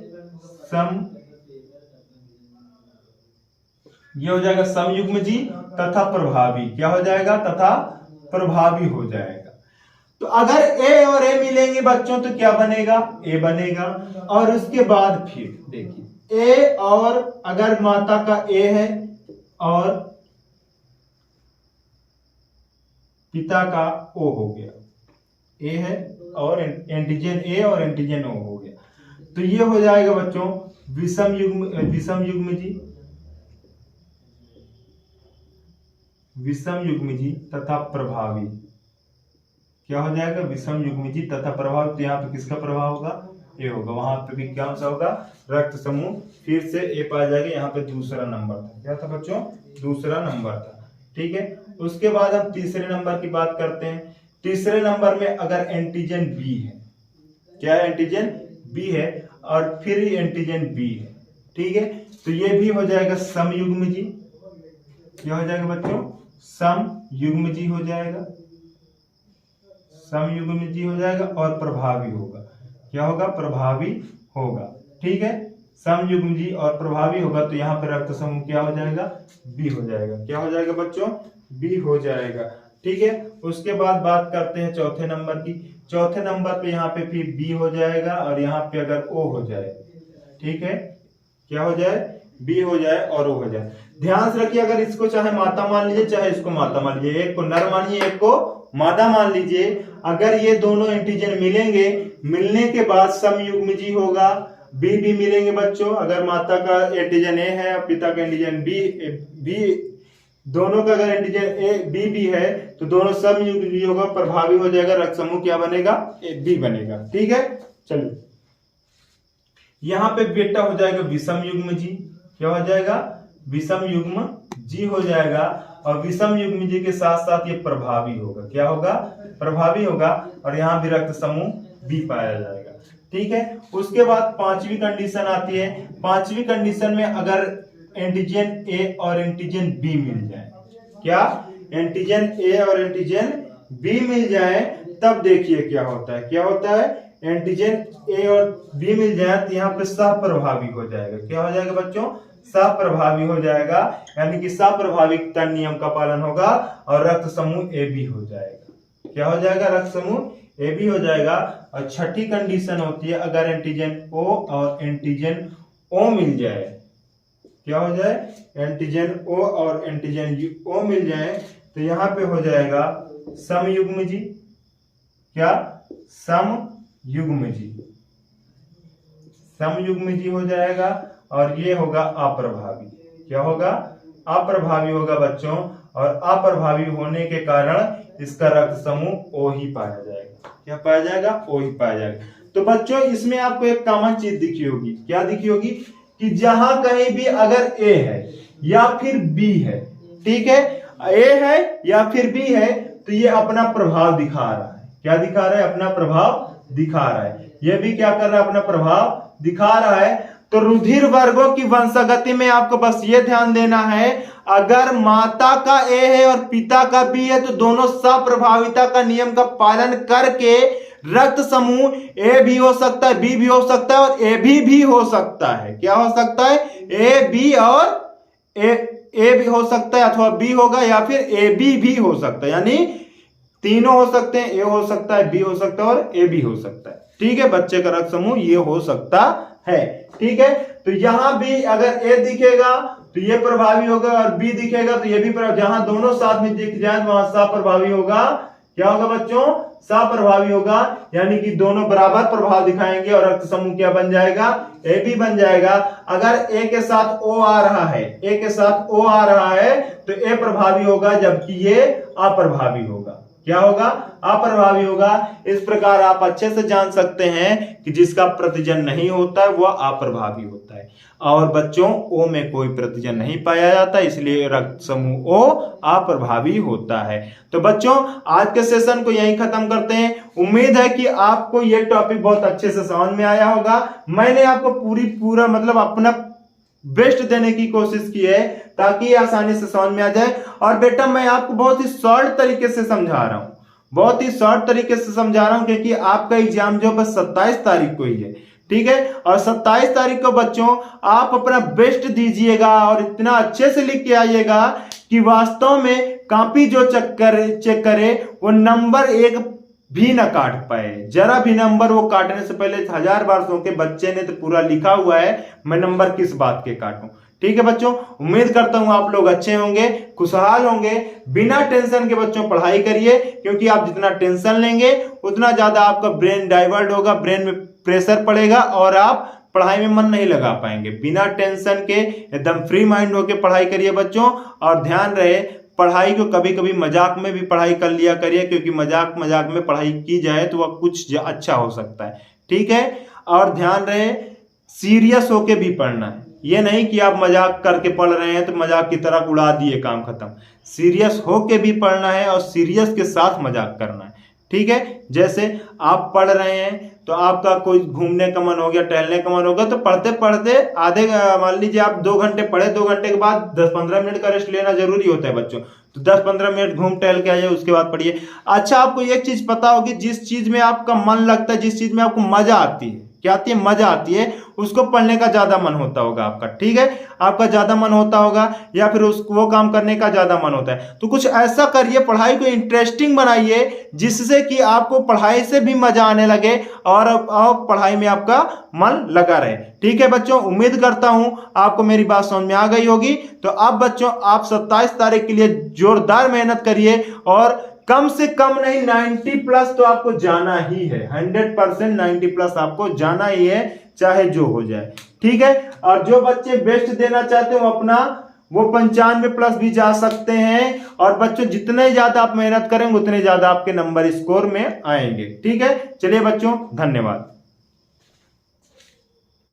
ये हो जाएगा समयुग्म जी तथा प्रभावी। क्या हो जाएगा? तथा प्रभावी हो जाएगा। तो अगर ए और ए मिलेंगे बच्चों तो क्या बनेगा, ए बनेगा। और उसके बाद फिर देखिए ए और अगर माता का ए है और पिता का ओ हो गया, ए है और एंटीजन ए और एंटीजन ओ हो गया, तो ये हो जाएगा बच्चों विषम युग्मजी तथा प्रभावी। क्या हो जाएगा, विषम युग्मजी तथा प्रभावी। तो यहाँ पे किसका प्रभाव होगा, ए होगा। वहां पे भी क्या सा होगा, रक्त समूह फिर से ए पाया जाएगा। यहाँ पे दूसरा नंबर था, क्या था बच्चों, दूसरा नंबर था। ठीक है, उसके बाद हम तीसरे नंबर की बात करते हैं। तीसरे नंबर में अगर एंटीजन बी है, क्या है, एंटीजन बी है और फिर एंटीजन बी है, ठीक है, तो ये भी हो जाएगा समयुग्मजी। क्या हो जाएगा बच्चों, समयुग्मजी हो जाएगा, समयुग्मजी हो जाएगा और प्रभावी होगा। क्या होगा, प्रभावी होगा। ठीक है, समयुग्मजी और प्रभावी होगा, तो यहाँ पर रक्त समूह क्या हो जाएगा, बी हो जाएगा। क्या हो जाएगा बच्चों, बी हो जाएगा। ठीक है, उसके बाद बात करते हैं चौथे नंबर की। चौथे नंबर पे यहाँ पे फिर बी हो जाएगा और यहाँ पे अगर ओ हो जाए, ठीक है, क्या हो जाए, बी हो जाए और ओ हो जाए। ध्यान से रखिए, अगर इसको चाहे माता मान लीजिए चाहे इसको माता मान लीजिए, एक को नर मानिए एक को मादा मान लीजिए, अगर ये दोनों एंटीजन मिलेंगे, मिलने के बाद समयुग्मजी होगा, बी भी मिलेंगे बच्चों। अगर माता का एंटीजन ए है और पिता का एंटीजन बी दोनों का अगर एंटीजन ए बी भी है तो दोनों समयुग्मजी होगा, प्रभावी हो जाएगा, रक्त समूह क्या बनेगा, ए बी बनेगा। ठीक है, चलिए यहां पे बेटा हो जाएगा विषम युग्मजी। क्या हो जाएगा, विषम युग्म जी हो जाएगा और विषम युग्म जी के साथ साथ ये प्रभावी होगा। क्या होगा, प्रभावी होगा और यहाँ भी रक्त समूह बी पाया जाएगा। ठीक है, उसके बाद पांचवी कंडीशन आती है। पांचवी कंडीशन में अगर एंटीजन ए और एंटीजन बी मिल जाए, क्या, एंटीजन ए और एंटीजन बी मिल जाए, तब देखिए क्या होता है। क्या होता है, एंटीजन ए और बी मिल जाए तो यहाँ पे सह-प्रभावी हो जाएगा। क्या हो जाएगा बच्चों, सह-प्रभावी हो जाएगा, यानी कि सह-प्रभाविकता नियम का पालन होगा और रक्त समूह ए बी हो जाएगा। क्या हो जाएगा, रक्त समूह ए बी हो जाएगा। और छठी कंडीशन होती है अगर एंटीजन ओ और एंटीजन ओ मिल जाए। क्या हो जाए, एंटीजन ओ और एंटीजन ओ मिल जाए तो यहाँ पे हो जाएगा समयुग्मजी। क्या, समयुग्मजी, समयुग्मजी हो जाएगा और ये होगा अप्रभावी। क्या होगा, अप्रभावी होगा बच्चों, और अप्रभावी होने के कारण इसका रक्त समूह ओ ही पाया जाएगा। क्या पाया जाएगा, ओ ही पाया जाएगा। तो बच्चों इसमें आपको एक कॉमन चीज दिखी होगी। क्या दिखी होगी, कि जहां कहीं भी अगर ए है या फिर बी है, ठीक है, ए है या फिर बी है, तो ये अपना प्रभाव दिखा रहा है। क्या दिखा रहा है, अपना प्रभाव दिखा रहा है। ये भी क्या कर रहा है, अपना प्रभाव दिखा रहा है। तो रुधिर वर्गों की वंशागति में आपको बस ये ध्यान देना है, अगर माता का ए है और पिता का बी है तो दोनों सप्रभाविता का नियम का पालन करके रक्त समूह ए भी हो सकता है, बी भी हो सकता है और ए भी हो सकता है। क्या हो सकता है, ए बी और ए भी हो सकता है, अथवा बी होगा या फिर ए बी भी हो सकता है, यानी तीनों हो सकते हैं, ए हो सकता है, बी हो सकता है और ए बी हो सकता है। ठीक है, बच्चे का रक्त समूह ये हो सकता है। ठीक है, तो यहां भी अगर ए दिखेगा तो ये प्रभावी होगा और बी दिखेगा तो ये भी जहां दोनों साथ में दिख जाए वहां सप्रभावी होगा। क्या होगा बच्चों, सप्रभावी होगा, यानी कि दोनों बराबर प्रभाव दिखाएंगे और रक्त समूह क्या बन जाएगा, ए बी बन जाएगा। अगर ए के साथ ओ आ रहा है, ए के साथ ओ आ रहा है तो ए प्रभावी होगा, जबकि ये अप्रभावी होगा। क्या होगा, अप्रभावी होगा। इस प्रकार आप अच्छे से जान सकते हैं कि जिसका प्रतिजन नहीं होता है वह अप्रभावी होता है और बच्चों ओ में कोई प्रतिजन नहीं पाया जाता, इसलिए रक्त समूह ओ अप्रभावी होता है। तो बच्चों आज के सेशन को यहीं खत्म करते हैं। उम्मीद है कि आपको यह टॉपिक बहुत अच्छे से समझ में आया होगा। मैंने आपको पूरा मतलब अपना बेस्ट देने की कोशिश की है ताकि आसानी से समझ में आ जाए। और बेटा मैं आपको बहुत ही शॉर्ट तरीके से समझा रहा हूं, बहुत ही शॉर्ट तरीके से समझा रहा हूं, क्योंकि आपका एग्जाम जो बस 27 तारीख को ही है। ठीक है, और 27 तारीख को बच्चों आप अपना बेस्ट दीजिएगा और इतना अच्छे से लिख के आइएगा कि वास्तव में कॉपी जो चेक करे वो नंबर 1 भी ना काट पाए, जरा भी नंबर वो काटने से पहले 1000 बार सोचे बच्चे ने तो पूरा लिखा हुआ है मैं नंबर किस बात के काटूं। ठीक है बच्चों, उम्मीद करता हूं आप लोग अच्छे होंगे, खुशहाल होंगे, बिना टेंशन के बच्चों पढ़ाई करिए, क्योंकि आप जितना टेंशन लेंगे उतना ज्यादा आपका ब्रेन डाइवर्ट होगा, ब्रेन में प्रेशर पड़ेगा और आप पढ़ाई में मन नहीं लगा पाएंगे। बिना टेंशन के एकदम फ्री माइंड होकर पढ़ाई करिए बच्चों, और ध्यान रहे पढ़ाई को कभी कभी मजाक में भी पढ़ाई कर लिया करिए, क्योंकि मजाक मजाक में पढ़ाई की जाए तो वह कुछ अच्छा हो सकता है। ठीक है, और ध्यान रहे सीरियस होके भी पढ़ना है, ये नहीं कि आप मजाक करके पढ़ रहे हैं तो मजाक की तरह उड़ा दिए काम खत्म। सीरियस होके भी पढ़ना है और सीरियस के साथ मजाक करना है। ठीक है, जैसे आप पढ़ रहे हैं तो आपका कोई घूमने का मन हो गया, टहलने का मन हो गया, तो पढ़ते पढ़ते आधे, मान लीजिए आप 2 घंटे पढ़े, 2 घंटे के बाद 10-15 मिनट का रेस्ट लेना जरूरी होता है बच्चों, तो 10-15 मिनट घूम टहल के आइए, उसके बाद पढ़िए। अच्छा, आपको एक चीज पता होगी, जिस चीज में आपका मन लगता है, जिस चीज में आपको मजा आती है, क्या आती है, मजा आती है, उसको पढ़ने का ज्यादा मन होता होगा आपका। ठीक है, आपका ज्यादा मन होता होगा, या फिर वो काम करने का ज्यादा मन होता है, तो कुछ ऐसा करिए, पढ़ाई को इंटरेस्टिंग बनाइए जिससे कि आपको पढ़ाई से भी मजा आने लगे और पढ़ाई में आपका मन लगा रहे। ठीक है बच्चों, उम्मीद करता हूं आपको मेरी बात समझ में आ गई होगी। तो अब बच्चों आप 27 तारीख के लिए जोरदार मेहनत करिए, और कम से कम नहीं 90 प्लस तो आपको जाना ही है, 100% 90 प्लस आपको जाना ही है, चाहे जो हो जाए। ठीक है, और जो बच्चे बेस्ट देना चाहते हो अपना, वो 95 प्लस भी जा सकते हैं। और बच्चों जितने ज्यादा आप मेहनत करेंगे उतने ज्यादा आपके नंबर स्कोर में आएंगे। ठीक है, चलिए बच्चों, धन्यवाद।